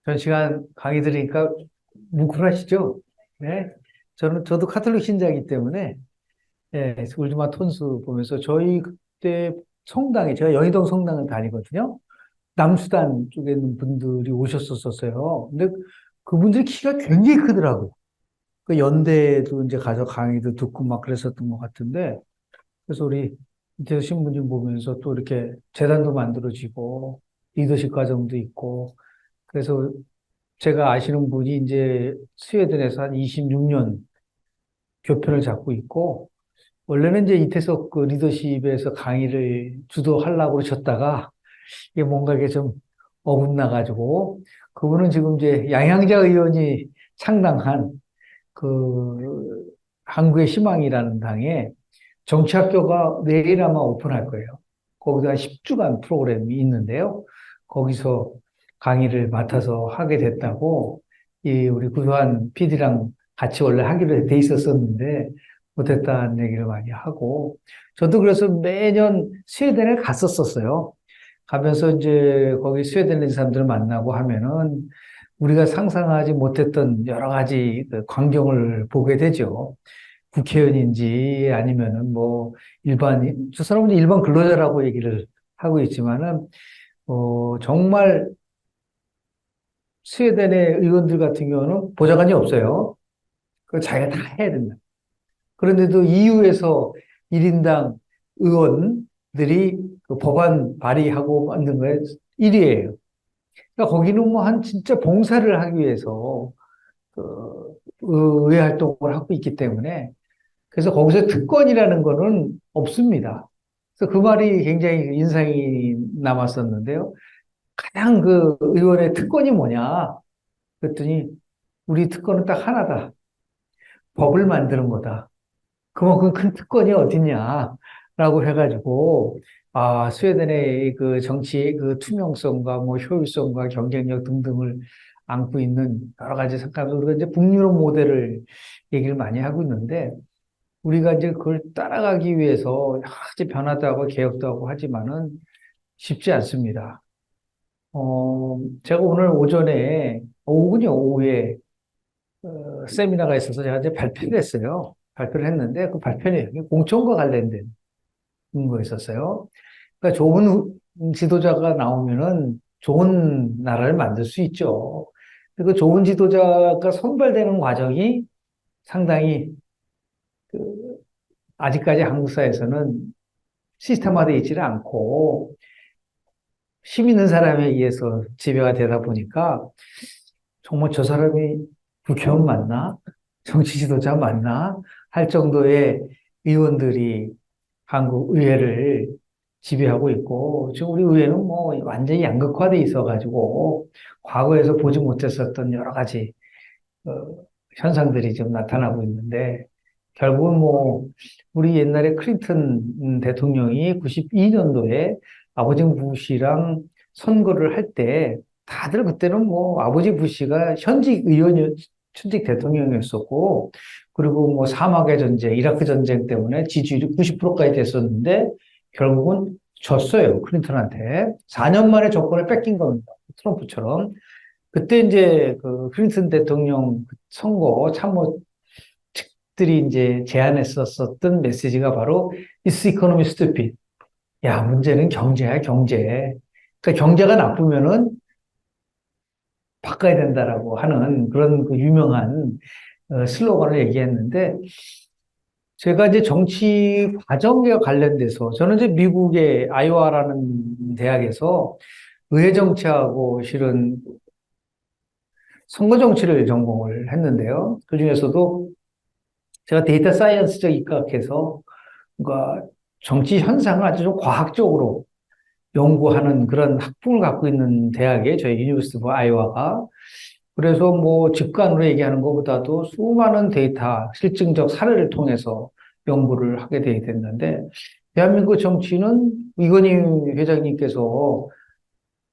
전 시간 강의 들으니까 뭉클하시죠? 네. 저도 카톨릭 신자이기 때문에, 예, 울드마 톤스 보면서 저희 그때 성당에, 제가 여의도 성당을 다니거든요. 남수단 쪽에 있는 분들이 오셨었어요. 근데 그분들이 키가 굉장히 크더라고요. 그 연대도 이제 가서 강의도 듣고 막 그랬었던 것 같은데, 그래서 우리 이태수 신부님 보면서 또 이렇게 재단도 만들어지고, 리더십 과정도 있고, 그래서 제가 아시는 분이 이제 스웨덴에서 한 26년 교편을 잡고 있고, 원래는 이제 이태석 그 리더십에서 강의를 주도하려고 그러셨다가, 이게 뭔가 이게 좀 어긋나가지고, 그분은 지금 이제 양양자 의원이 창당한 그 한국의 희망이라는 당에 정치학교가 내일 아마 오픈할 거예요. 거기서 한 10주간 프로그램이 있는데요. 거기서 강의를 맡아서 하게 됐다고, 이 우리 구도한 PD랑 같이 원래 하기로 돼 있었었는데, 못했다는 얘기를 많이 하고, 저도 그래서 매년 스웨덴을 갔었었어요. 가면서 이제 거기 스웨덴에 있는 사람들을 만나고 하면은 우리가 상상하지 못했던 여러 가지 그 광경을 보게 되죠. 국회의원인지 아니면은 뭐 저 사람은 일반 근로자라고 얘기를 하고 있지만은 정말 스웨덴의 의원들 같은 경우는 보좌관이 없어요. 그 자기가 다 해야 된다. 그런데도 EU에서 1인당 의원들이 그 법안 발의하고 만든 거에 1위예요. 그러니까 거기는 뭐 한 진짜 봉사를 하기 위해서 그 의회 활동을 하고 있기 때문에 그래서 거기서 특권이라는 거는 없습니다. 그래서 그 말이 굉장히 인상이 남았었는데요. 가장 그 의원의 특권이 뭐냐? 그랬더니 우리 특권은 딱 하나다. 법을 만드는 거다. 그만큼 큰 특권이 어딨냐? 라고 해가지고, 아, 스웨덴의 그 정치의 그 투명성과 뭐 효율성과 경쟁력 등등을 안고 있는 여러 가지 상관으로 우리가 이제 북유럽 모델을 얘기를 많이 하고 있는데, 우리가 이제 그걸 따라가기 위해서 여러 가지 변화도 하고 개혁도 하고 하지만은 쉽지 않습니다. 제가 오늘 오후군요, 오후에 세미나가 있어서 제가 이제 발표를 했어요. 발표를 했는데 그 발표 내용이 공천과 관련된 거였었어요. 그러니까 좋은 지도자가 나오면은 좋은 나라를 만들 수 있죠. 근데 그 좋은 지도자가 선발되는 과정이 상당히 그 아직까지 한국 사회에서는 시스템화되어 있지는 않고 힘 있는 사람에 의해서 지배가 되다 보니까 정말 저 사람이 국회의원 맞나? 정치 지도자 맞나? 할 정도의 의원들이 한국 의회를 지배하고 있고, 지금 우리 의회는 뭐 완전히 양극화돼 있어가지고, 과거에서 보지 못했었던 여러 가지, 어, 현상들이 지금 나타나고 있는데, 결국은 뭐, 우리 옛날에 클린턴 대통령이 92년도에 아버지 부시랑 선거를 할 때, 다들 그때는 뭐, 아버지 부시가 현직 대통령이었었고, 그리고 뭐, 사막의 전쟁, 이라크 전쟁 때문에 지지율이 90%까지 됐었는데, 결국은 졌어요, 클린턴한테. 4년 만에 정권을 뺏긴 겁니다. 트럼프처럼. 그때 이제 그 클린턴 대통령 선거 참모 측들이 이제 제안했었던 메시지가 바로 Is economy stupid? 야, 문제는 경제야, 경제. 그러니까 경제가 나쁘면은 바꿔야 된다라고 하는 그런 그 유명한 슬로건을 얘기했는데 제가 이제 정치 과정과 관련돼서 저는 이제 미국의 아이오와라는 대학에서 의회 정치하고 실은 선거 정치를 전공을 했는데요. 그중에서도 제가 데이터 사이언스적 입각해서 그러니까 정치 현상을 아주 좀 과학적으로 연구하는 그런 학부를 갖고 있는 대학에 저희 유니버시티 오브 아이오와가 그래서 뭐 직관으로 얘기하는 것보다도 수많은 데이터, 실증적 사례를 통해서 연구를 하게 되게 됐는데 대한민국 정치는 이건희 회장님께서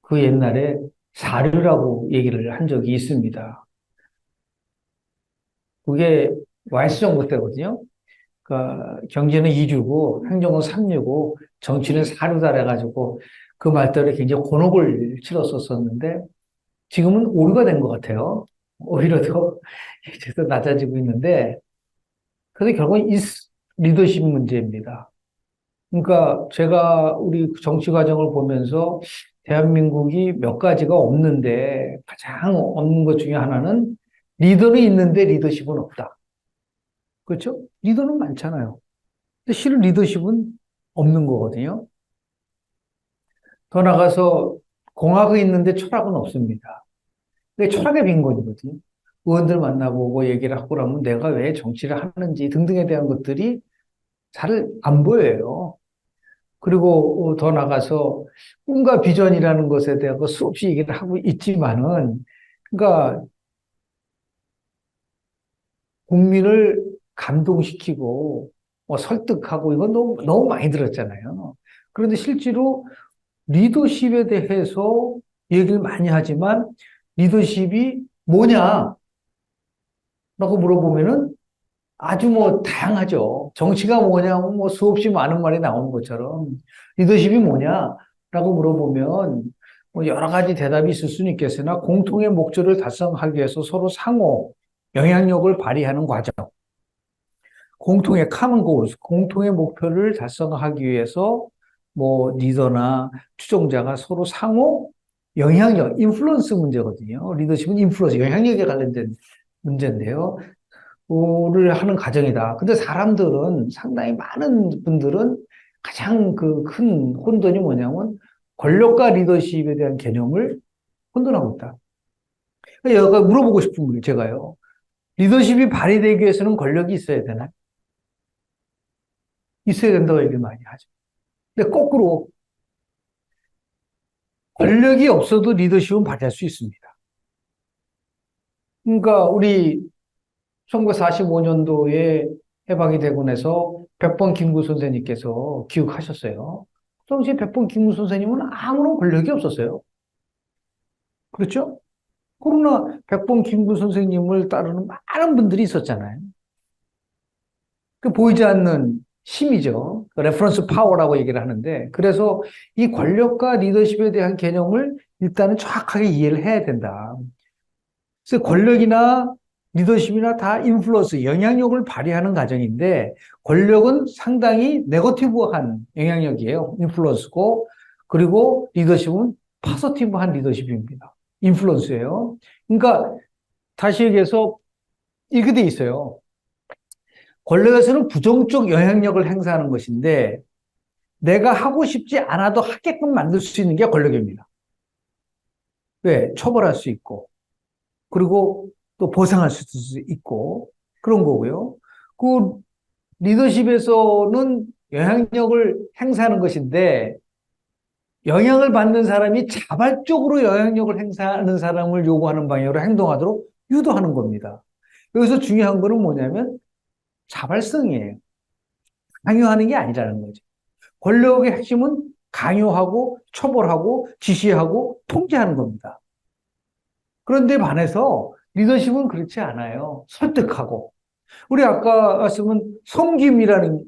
그 옛날에 사류라고 얘기를 한 적이 있습니다. 그게 YS 정부 때거든요. 그러니까 경제는 이주고 행정은 삼류고 정치는 사류다 해가지고 그 말들에 굉장히 곤혹을 치렀었었는데 지금은 오류가 된 것 같아요. 오히려 더, 이제 더 낮아지고 있는데, 그래서 결국은 이 리더십 문제입니다. 그러니까 제가 우리 정치 과정을 보면서 대한민국이 몇 가지가 없는데 가장 없는 것 중에 하나는 리더는 있는데 리더십은 없다. 그렇죠? 리더는 많잖아요. 근데 실은 리더십은 없는 거거든요. 더 나가서 공학이 있는데 철학은 없습니다. 그게 철학의 빈곤이거든요. 의원들 만나보고 얘기를 하고 그러면 내가 왜 정치를 하는지 등등에 대한 것들이 잘 안 보여요. 그리고 더 나가서 꿈과 비전이라는 것에 대해서 수없이 얘기를 하고 있지만은, 그러니까 국민을 감동시키고 설득하고 이건 너무 많이 들었잖아요. 그런데 실제로 리더십에 대해서 얘기를 많이 하지만 리더십이 뭐냐라고 물어보면은 아주 다양하죠. 정치가 뭐냐고 수없이 많은 말이 나오는 것처럼 리더십이 뭐냐라고 물어보면 여러 가지 대답이 있을 수는 있겠으나 공통의 목적을 달성하기 위해서 서로 상호 영향력을 발휘하는 과정. 공통의 common goals, 공통의 목표를 달성하기 위해서 리더나 추종자가 서로 상호 영향력, 인플루언스 문제거든요. 리더십은 인플루언스, 영향력에 관련된 문제인데요. 를 하는 과정이다. 근데 사람들은 상당히 많은 분들은 가장 그 큰 혼돈이 뭐냐면 권력과 리더십에 대한 개념을 혼돈하고 있다. 여기가 물어보고 싶은 거예요, 제가요. 리더십이 발휘되기 위해서는 권력이 있어야 되나? 있어야 된다고 얘기를 많이 하죠. 근데 거꾸로 권력이 없어도 리더십은 발휘할 수 있습니다. 그러니까 우리 1945년도에 해방이 되고 나서 백번 김구 선생님께서 기억하셨어요. 그 당시에 백번 김구 선생님은 아무런 권력이 없었어요. 그렇죠? 그러나 백번 김구 선생님을 따르는 많은 분들이 있었잖아요. 그 보이지 않는 힘이죠. 레퍼런스 파워라고 얘기를 하는데, 그래서 이 권력과 리더십에 대한 개념을 일단은 정확하게 이해를 해야 된다. 그래서 권력이나 리더십이나 다 인플루언스, 영향력을 발휘하는 과정인데, 권력은 상당히 네거티브한 영향력이에요. 인플루언스고, 그리고 리더십은 파서티브한 리더십입니다. 인플루언스예요. 그러니까 다시 얘기해서 이렇게 돼 있어요. 권력에서는 부정적 영향력을 행사하는 것인데, 내가 하고 싶지 않아도 하게끔 만들 수 있는 게 권력입니다. 왜? 처벌할 수 있고, 그리고 또 보상할 수도 있고 그런 거고요. 그 리더십에서는 영향력을 행사하는 것인데 영향을 받는 사람이 자발적으로 영향력을 행사하는 사람을 요구하는 방향으로 행동하도록 유도하는 겁니다. 여기서 중요한 거는 뭐냐면 자발성이에요. 강요하는 게 아니라는 거죠. 권력의 핵심은 강요하고 처벌하고 지시하고 통제하는 겁니다. 그런데 반해서 리더십은 그렇지 않아요. 설득하고. 우리 아까 말씀은 섬김이라는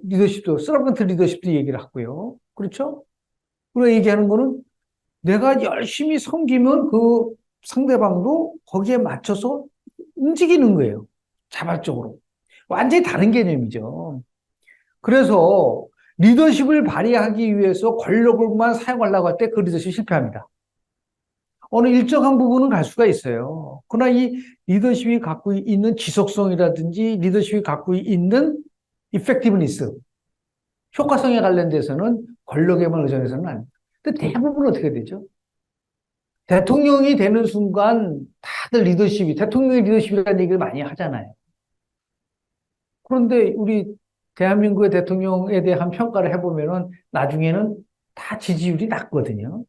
리더십도, 서번트 리더십도 얘기를 하고요. 그렇죠? 우리가 얘기하는 거는 내가 열심히 섬기면 그 상대방도 거기에 맞춰서 움직이는 거예요. 자발적으로. 완전히 다른 개념이죠. 그래서 리더십을 발휘하기 위해서 권력을만 사용하려고 할 때 그 리더십이 실패합니다. 어느 일정한 부분은 갈 수가 있어요. 그러나 이 리더십이 갖고 있는 지속성이라든지 리더십이 갖고 있는 effectiveness, 효과성에 관련돼서는 권력에만 의존해서는 안 돼요. 근데 대부분 어떻게 되죠? 대통령이 되는 순간 다들 대통령의 리더십이라는 얘기를 많이 하잖아요. 그런데 우리 대한민국의 대통령에 대한 평가를 해보면은 나중에는 다 지지율이 낮거든요.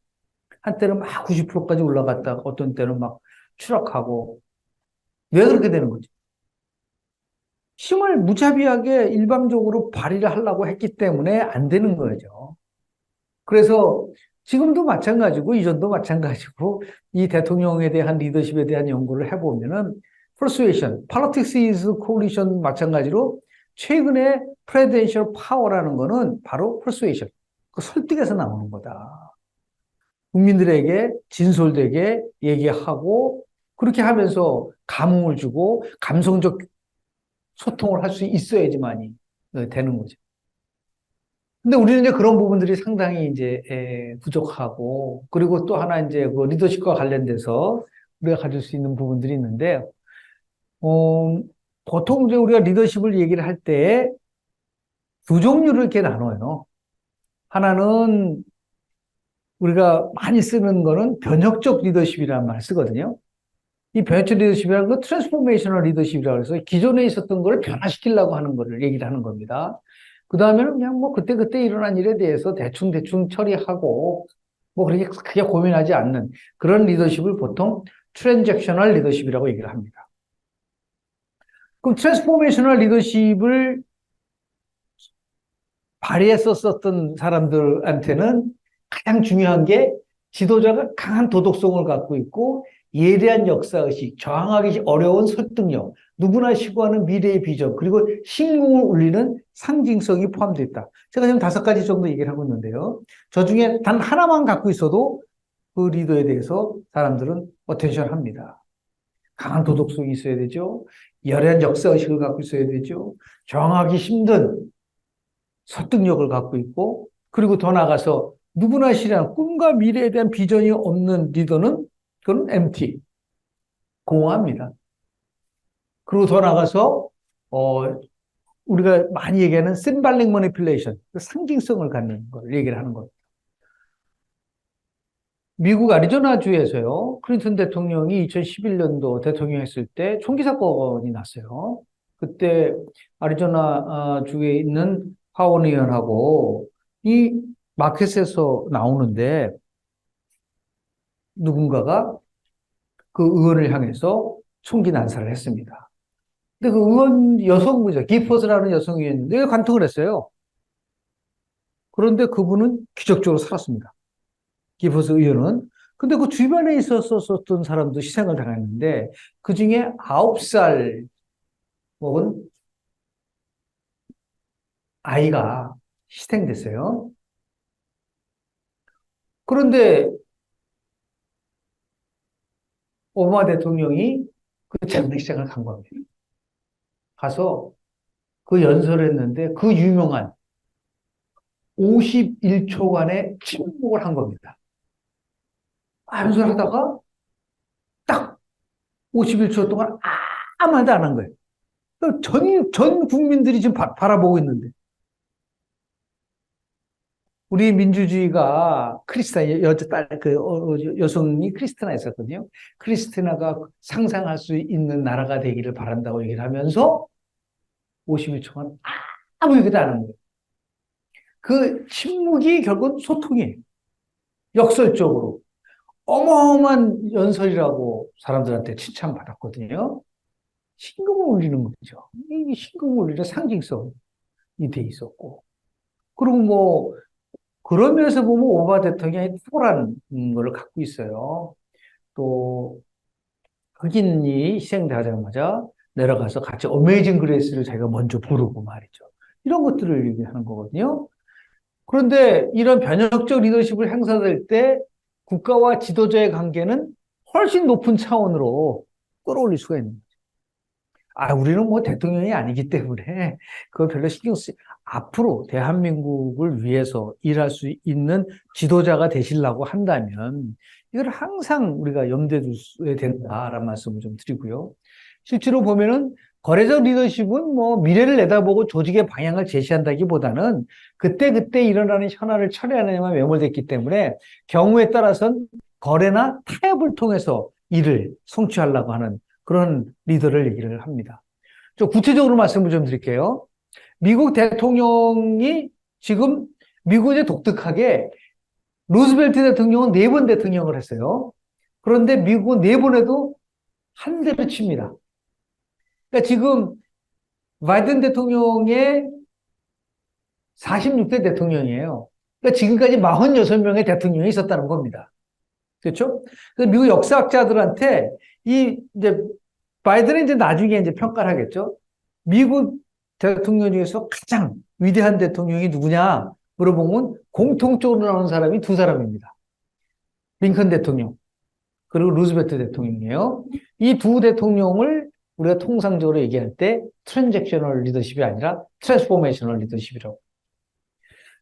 한때는 막 90%까지 올라갔다가 어떤 때는 막 추락하고. 왜 그렇게 되는 거지? 힘을 무자비하게 일방적으로 발휘를 하려고 했기 때문에 안 되는 거죠. 그래서 지금도 마찬가지고 이전도 마찬가지고 이 대통령에 대한 리더십에 대한 연구를 해보면은 persuasion, politics is coalition 마찬가지로 최근에 presidential power라는 거는 바로 persuasion, 그 설득에서 나오는 거다. 국민들에게 진솔되게 얘기하고 그렇게 하면서 감흥을 주고 감성적 소통을 할 수 있어야지만이 되는 거죠. 근데 우리는 이제 그런 부분들이 상당히 이제 부족하고 그리고 또 하나 이제 그 리더십과 관련돼서 우리가 가질 수 있는 부분들이 있는데 어, 보통 이제 우리가 리더십을 얘기를 할 때 두 종류를 이렇게 나눠요. 하나는 우리가 많이 쓰는 거는 변혁적 리더십이라는 말을 쓰거든요. 이 변혁적 리더십이라는 건 트랜스포메이셔널 리더십이라고 해서 기존에 있었던 걸 변화시키려고 하는 거를 얘기를 하는 겁니다. 그 다음에는 그냥 뭐 그때그때 일어난 일에 대해서 대충대충 처리하고 뭐 그렇게 크게 고민하지 않는 그런 리더십을 보통 트랜잭셔널 리더십이라고 얘기를 합니다. 그럼 트랜스포메이셔널 리더십을 발휘했었던 사람들한테는 가장 중요한 게 지도자가 강한 도덕성을 갖고 있고 예리한 역사의식, 저항하기 어려운 설득력, 누구나 시구하는 미래의 비전, 그리고 신궁을 울리는 상징성이 포함되어 있다. 제가 지금 5가지 정도 얘기를 하고 있는데요. 저 중에 단 하나만 갖고 있어도 그 리더에 대해서 사람들은 어텐션 합니다. 강한 도덕성이 있어야 되죠. 예리한 역사의식을 갖고 있어야 되죠. 저항하기 힘든 설득력을 갖고 있고, 그리고 더 나아가서 누구나 실현, 꿈과 미래에 대한 비전이 없는 리더는 그건 MT, 공허합니다. 그리고 더 나아가서 우리가 많이 얘기하는 심발릭 머니플레이션, 상징성을 갖는 걸 얘기를 하는 겁니다. 미국 애리조나주에서요, 클린턴 대통령이 2011년도 대통령 했을 때 총기 사건이 났어요. 그때 애리조나 주에 있는 하원 의원하고 이 마켓에서 나오는데 누군가가 그 의원을 향해서 총기 난사를 했습니다. 근데 그 의원 여성분이죠. 기퍼스라는 여성 의원인데 관통을 했어요. 그런데 그분은 기적적으로 살았습니다. 기퍼스 의원은. 근데 그 주변에 있었던 사람도 희생을 당했는데 그 중에 9살 먹은 아이가 희생됐어요. 그런데 오바마 대통령이 그 장례식장을 간 겁니다. 가서 그 연설했는데 그 유명한 51초간의 침묵을 한 겁니다. 연설하다가 딱 51초 동안 아무 말도 안 한 거예요. 전 국민들이 지금 바라보고 있는데. 우리 민주주의가 여성이 크리스티나 있었거든요. 크리스티나가 상상할 수 있는 나라가 되기를 바란다고 얘기를 하면서 51초간 아무 얘기도 안 한 거예요. 그 침묵이 결국은 소통이에요. 역설적으로. 어마어마한 연설이라고 사람들한테 칭찬받았거든요. 신금을 울리는 거죠. 이 신금을 울리는 상징성이 돼 있었고. 그리고 뭐, 그런 면에서 보면 오바마 대통령이 탁월한 걸 갖고 있어요. 또, 흑인이 희생되자마자 내려가서 같이 어메이징 그레이스를 자기가 먼저 부르고 말이죠. 이런 것들을 얘기하는 거거든요. 그런데 이런 변혁적 리더십을 행사될 때 국가와 지도자의 관계는 훨씬 높은 차원으로 끌어올릴 수가 있는 거죠. 우리는 뭐 대통령이 아니기 때문에 그거 별로 신경 앞으로 대한민국을 위해서 일할 수 있는 지도자가 되시려고 한다면 이걸 항상 우리가 염두에 두어야 된다라는 말씀을 좀 드리고요. 실제로 보면은 거래적 리더십은 뭐 미래를 내다보고 조직의 방향을 제시한다기보다는 그때그때 일어나는 현안을 처리하는 데만 매몰됐기 때문에 경우에 따라서는 거래나 타협을 통해서 일을 성취하려고 하는 그런 리더를 얘기를 합니다. 좀 구체적으로 말씀을 좀 드릴게요. 미국 대통령이 지금 미국에 독특하게 루즈벨트 대통령은 4번 대통령을 했어요. 그런데 미국은 4번에도 한 대를 칩니다. 그러니까 지금 바이든 대통령의 46대 대통령이에요. 그러니까 지금까지 46명의 대통령이 있었다는 겁니다. 그렇죠? 그래서 미국 역사학자들한테 이제 바이든은 이제 나중에 이제 평가를 하겠죠. 미국 대통령 중에서 가장 위대한 대통령이 누구냐 물어보면 공통적으로 나오는 사람이 2사람입니다. 링컨 대통령, 그리고 루즈벨트 대통령이에요. 이 두 대통령을 우리가 통상적으로 얘기할 때 트랜잭셔널 리더십이 아니라 트랜스포메이셔널 리더십이라고.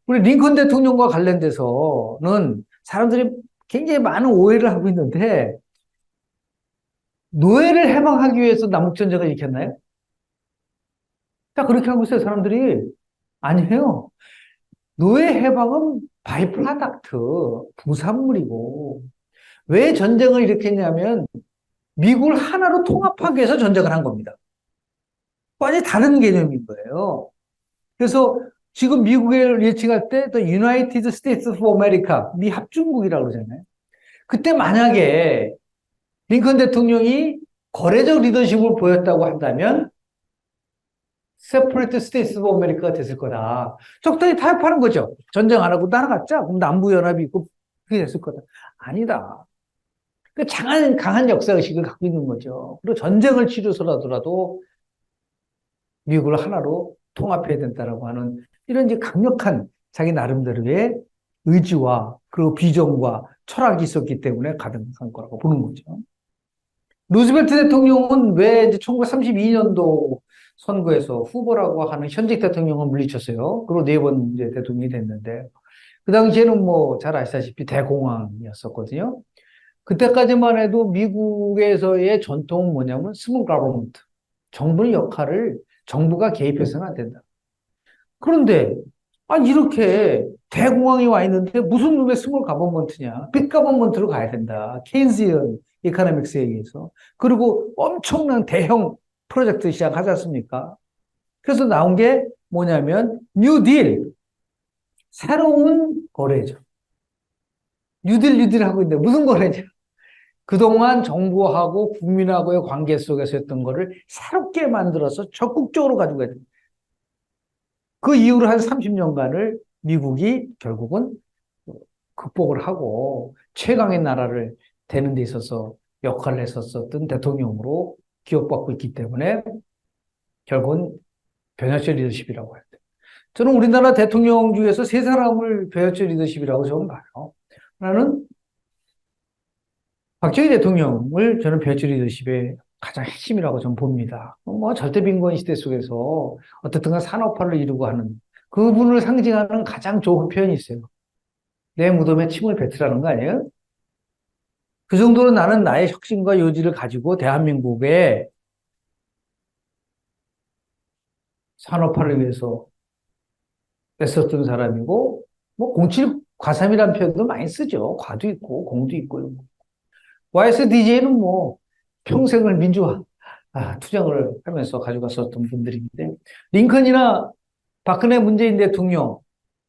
우리 링컨 대통령과 관련돼서는 사람들이 굉장히 많은 오해를 하고 있는데, 노예를 해방하기 위해서 남북전쟁을 일으켰나요? 자, 그렇게 하고 있어요, 사람들이. 아니에요. 노예 해방은 바이 프로덕트, 부산물이고, 왜 전쟁을 일으켰냐면, 미국을 하나로 통합하기 위해서 전쟁을 한 겁니다. 완전히 다른 개념인 거예요. 그래서 지금 미국을 예칭할 때, The United States of America, 미 합중국이라고 그러잖아요. 그때 만약에 링컨 대통령이 거래적 리더십을 보였다고 한다면, Separate States of America가 됐을 거다. 적당히 타협하는 거죠. 전쟁 안 하고 따라갔자. 그럼 남부연합이 있고, 그게 됐을 거다. 아니다. 그 강한 역사의식을 갖고 있는 거죠. 그리고 전쟁을 치르서라도 미국을 하나로 통합해야 된다라고 하는 이런 이제 강력한 자기 나름대로의 의지와 그리고 비전과 철학이 있었기 때문에 가능한 거라고 보는 거죠. 루즈벨트 대통령은 왜 이제 1932년도 선거에서 후보라고 하는 현직 대통령을 물리쳤어요. 그리고 네 번 이제 대통령이 됐는데, 그 당시에는 뭐 잘 아시다시피 대공황이었었거든요. 그때까지만 해도 미국에서의 전통은 뭐냐면 스몰 가버먼트. 정부의 역할을 정부가 개입해서는 안 된다. 그런데 이렇게 대공황이 와 있는데 무슨 놈의 스몰 가버먼트냐. 빅 가버먼트로 가야 된다. 케인즈연 이코노믹스에 의해서. 그리고 엄청난 대형 프로젝트 시작하지 않습니까? 그래서 나온 게 뭐냐면 뉴딜. 새로운 거래죠. 뉴딜 하고 있는데 무슨 거래냐. 그동안 정부하고 국민하고의 관계 속에서 했던 거를 새롭게 만들어서 적극적으로 가지고 가야 됩니다. 그 이후로 한 30년간을 미국이 결국은 극복을 하고 최강의 나라를 되는 데 있어서 역할을 했었던 대통령으로 기억받고 있기 때문에 결국은 변혁적 리더십이라고 해야 돼요. 저는 우리나라 대통령 중에서 세 사람을 변혁적 리더십이라고 저는 봐요. 하나는 박정희 대통령을 저는 변혁적 리더십의 가장 핵심이라고 저는 봅니다. 뭐 절대 빈곤 시대 속에서 어떻든 간 산업화를 이루고 하는 그분을 상징하는 가장 좋은 표현이 있어요. 내 무덤에 침을 뱉으라는 거 아니에요? 그 정도로 나는 나의 혁신과 요지를 가지고 대한민국의 산업화를 위해서 애썼던 사람이고, 뭐, 07과삼이라는 표현도 많이 쓰죠. 과도 있고, 공도 있고. YSDJ는 뭐, 평생을 민주화, 투쟁을 하면서 가져갔었던 분들인데, 링컨이나 박근혜 문재인 대통령,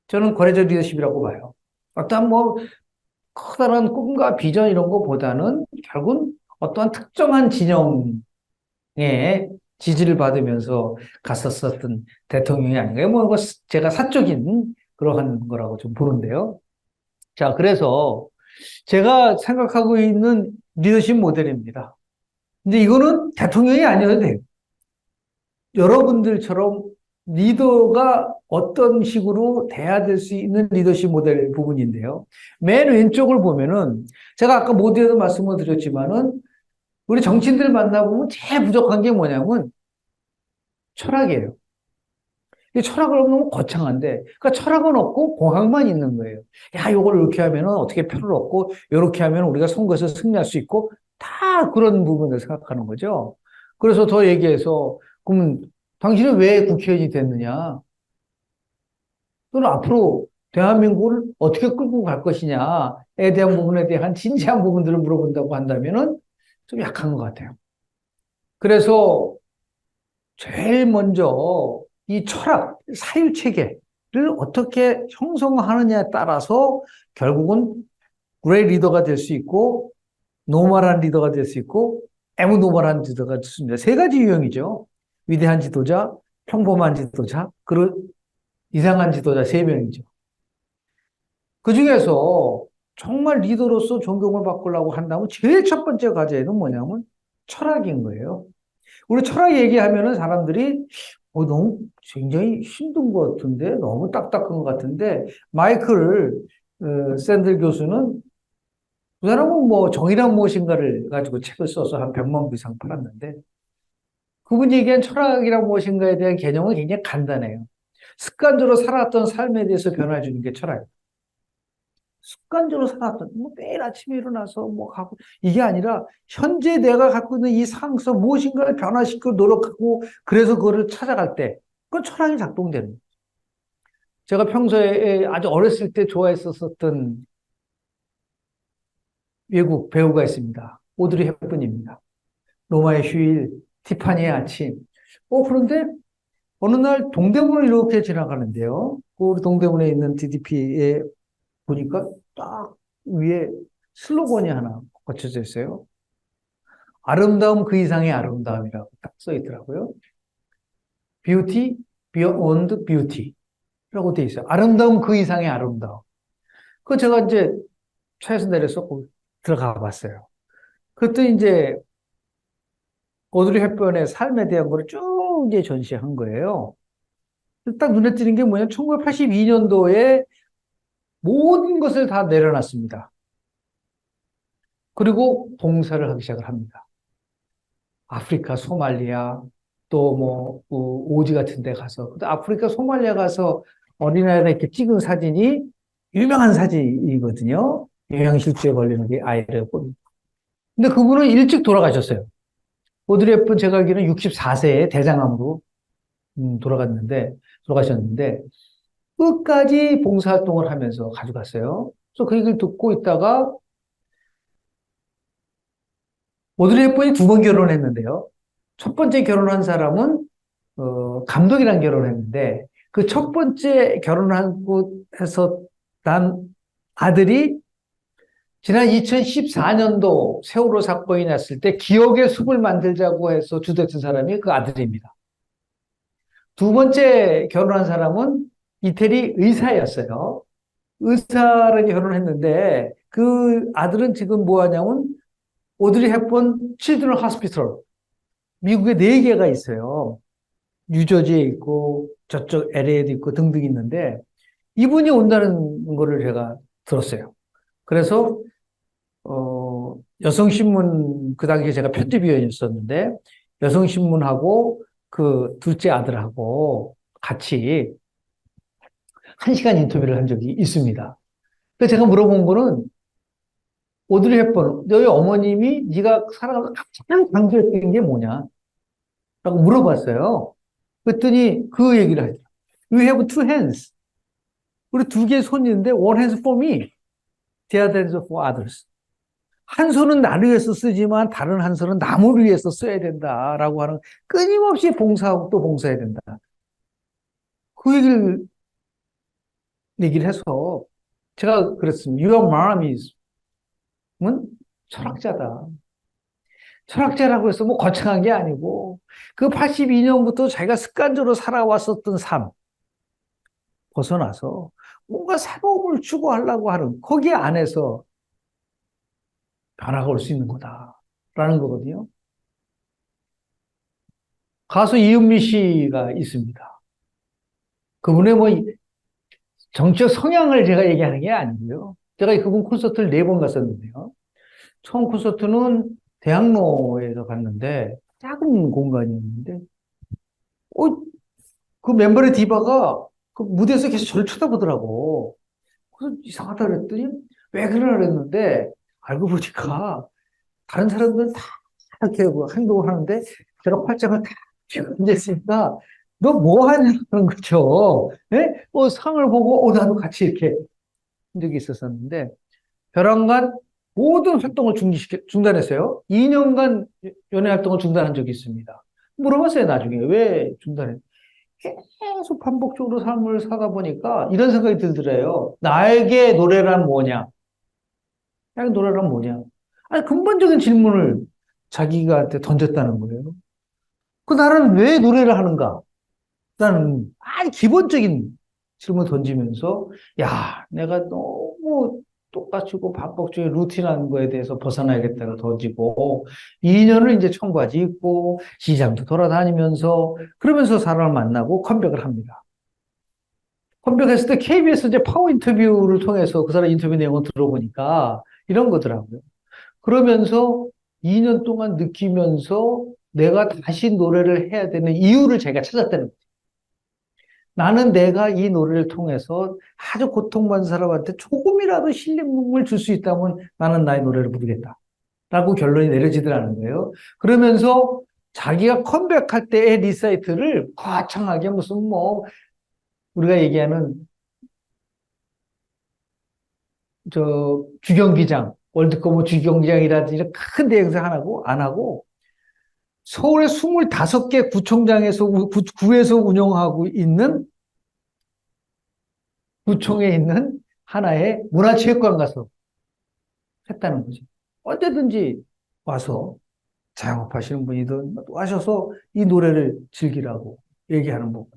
저는 거래적 리더십이라고 봐요. 어떠한 뭐, 커다란 꿈과 비전 이런 거보다는 결국은 어떠한 특정한 진영의 지지를 받으면서 갔었었던 대통령이 아닌가요? 뭐, 이거 제가 사적인 그러한 거라고 좀 보는데요. 자, 그래서 제가 생각하고 있는 리더십 모델입니다. 근데 이거는 대통령이 아니어도 돼요. 여러분들처럼 리더가 어떤 식으로 돼야 될 수 있는 리더십 모델 부분인데요. 맨 왼쪽을 보면은 제가 아까 모두에도 말씀을 드렸지만은 우리 정치인들 만나보면 제일 부족한 게 뭐냐면 철학이에요. 이 철학을 너무 거창한데, 그러니까 철학은 없고 공학만 있는 거예요. 야, 요걸 이렇게 하면은 어떻게 표를 얻고, 요렇게 하면 우리가 선거에서 승리할 수 있고, 다 그런 부분을 생각하는 거죠. 그래서 더 얘기해서, 그러면 당신은 왜 국회의원이 됐느냐? 또는 앞으로 대한민국을 어떻게 끌고 갈 것이냐에 대한 부분에 대한 진지한 부분들을 물어본다고 한다면은 좀 약한 것 같아요. 그래서 제일 먼저 이 철학, 사유체계를 어떻게 형성하느냐에 따라서 결국은 그레이 리더가 될 수 있고 노멀한 리더가 될 수 있고 애무노멀한 리더가 될 수 있습니다. 세 가지 유형이죠. 위대한 지도자, 평범한 지도자, 그리고 이상한 지도자 세 명이죠. 그중에서 정말 리더로서 존경을 받으려고 한다면 제일 첫 번째 과제는 뭐냐면 철학인 거예요. 우리 철학 얘기하면은 사람들이 너무 굉장히 힘든 것 같은데 너무 딱딱한 것 같은데 마이클 샌들 교수는 그 사람은 뭐 정의란 무엇인가를 가지고 책을 써서 한 100만 부 이상 팔았는데 그분이 얘기한 철학이란 무엇인가에 대한 개념은 굉장히 간단해요. 습관적으로 살아왔던 삶에 대해서 변화해 주는 게 철학이에요. 습관적으로 살아왔던, 뭐 매일 아침에 일어나서 뭐 하고, 이게 아니라 현재 내가 갖고 있는 이 상황에서 무엇인가를 변화시키고 노력하고 그래서 그거를 찾아갈 때, 그건 철학이 작동되는 거예요. 제가 평소에 아주 어렸을 때 좋아했었던 외국 배우가 있습니다. 오드리 헵번입니다. 로마의 휴일, 티파니의 아침. 그런데 어느 날 동대문을 이렇게 지나가는데요. 우리 동대문에 있는 DDP에 보니까 딱 위에 슬로건이 하나 거쳐져 있어요. 아름다움 그 이상의 아름다움이라고 딱 써 있더라고요. Beauty beyond beauty라고 돼 있어요. 아름다움 그 이상의 아름다움. 그 제가 이제 차에서 내려서 들어가 봤어요. 그때 이제 오드리 헵번의 삶에 대한 걸 쭉 이제 전시한 거예요. 딱 눈에 띄는 게 뭐냐면 1982년도에 모든 것을 다 내려놨습니다. 그리고 봉사를 하기 시작을 합니다. 아프리카, 소말리아, 또 뭐, 오지 같은 데 가서. 아프리카, 소말리아 가서 어린아이랑 이렇게 찍은 사진이 유명한 사진이거든요. 영양실조에 걸리는 게 아이를 보는. 근데 그분은 일찍 돌아가셨어요. 오드리 헵번 제가 알기로는 64세에 대장암으로 돌아가셨는데, 끝까지 봉사활동을 하면서 가져갔어요. 그래서 그 얘기를 듣고 있다가 오드리 헵번이 두 번 결혼했는데요. 첫 번째 결혼한 사람은 감독이랑 결혼했는데 그 첫 번째 결혼하고 해서 난 아들이 지난 2014년도 세월호 사건이 났을 때 기억의 숲을 만들자고 해서 주도했던 사람이 그 아들입니다. 두 번째 결혼한 사람은 이태리 의사였어요. 의사랑 결혼했는데 그 아들은 지금 뭐 하냐면 오드리 헵번 칠드런 하스피털 미국에 네 개가 있어요. 뉴저지에 있고 저쪽 LA에도 있고 등등 있는데 이분이 온다는 거를 제가 들었어요. 그래서 여성신문 그 당시에 제가 편집위원이었었는데 여성신문하고 그 둘째 아들하고 같이 1시간 인터뷰를 한 적이 있습니다. 그래서 제가 물어본 거는 오드리 헵번 너희 어머님이 네가 살아가면서 가장 강조했던 게 뭐냐? 라고 물어봤어요. 그랬더니 그 얘기를 하죠. You have two hands. 우리 두 개의 손이 있는데 one hand for me, the other hand for others. 한 손은 나를 위해서 쓰지만 다른 한 손은 남을 위해서 써야 된다라고 하는 끊임없이 봉사하고 또 봉사해야 된다. 그 얘기를 해서 제가 그랬습니다. Your mom is 철학자다. 철학자라고 해서 뭐 거창한 게 아니고 그 82년부터 자기가 습관적으로 살아왔었던 삶 벗어나서 뭔가 새로움을 추구하려고 하는 거기 안에서 변화가 올 수 있는 거다라는 거거든요. 가수 이은미 씨가 있습니다. 그분의 뭐 정치적 성향을 제가 얘기하는 게 아니고요. 제가 그분 콘서트를 4번 갔었는데요. 처음 콘서트는 대학로에서 갔는데 작은 공간이었는데 그 멤버의 디바가 그 무대에서 계속 저를 쳐다보더라고. 그래서 이상하다 그랬더니 왜 그러나 그랬는데 알고 보니까 다른 사람들은 다 이렇게 행동을 하는데 제가 팔짱을 다 쥐고 앉았으니까 너 뭐 하냐는 거죠. 예? 상을 보고 나도 같이 이렇게 한 적이 있었었는데 벼랑간 모든 활동을 중단했어요. 2년간 연애 활동을 중단한 적이 있습니다. 물어봤어요, 나중에. 왜 중단했? 계속 반복적으로 삶을 살다 보니까 이런 생각이 들더래요. 나에게 노래란 뭐냐? 나에게 노래란 뭐냐? 아니, 근본적인 질문을 자기가 던졌다는 거예요. 나는 왜 노래를 하는가? 나는 아주 기본적인 질문을 던지면서, 야, 내가 너무 똑같이고 반복적인 루틴한 거에 대해서 벗어나야겠다고 던지고, 2년을 이제 청바지 입고, 시장도 돌아다니면서, 그러면서 사람을 만나고 컴백을 합니다. 컴백했을 때 KBS 이제 파워 인터뷰를 통해서 그 사람 인터뷰 내용을 들어보니까, 이런 거더라고요. 그러면서 2년 동안 느끼면서 내가 다시 노래를 해야 되는 이유를 제가 찾았다는 거예요. 나는 내가 이 노래를 통해서 아주 고통받는 사람한테 조금이라도 힐링을 줄 수 있다면 나는 나의 노래를 부르겠다. 라고 결론이 내려지더라는 거예요. 그러면서 자기가 컴백할 때의 리사이트를 거창하게 무슨 뭐 우리가 얘기하는 저 주경기장, 월드컵 뭐 주경기장이라든지 큰 대행사 안 하고 서울의 25개 구청장에서 구에서 운영하고 있는 구청에 있는 하나의 문화체육관 가서 했다는 거죠. 언제든지 와서 자영업하시는 분이든 와셔서 이 노래를 즐기라고 얘기하는 부분.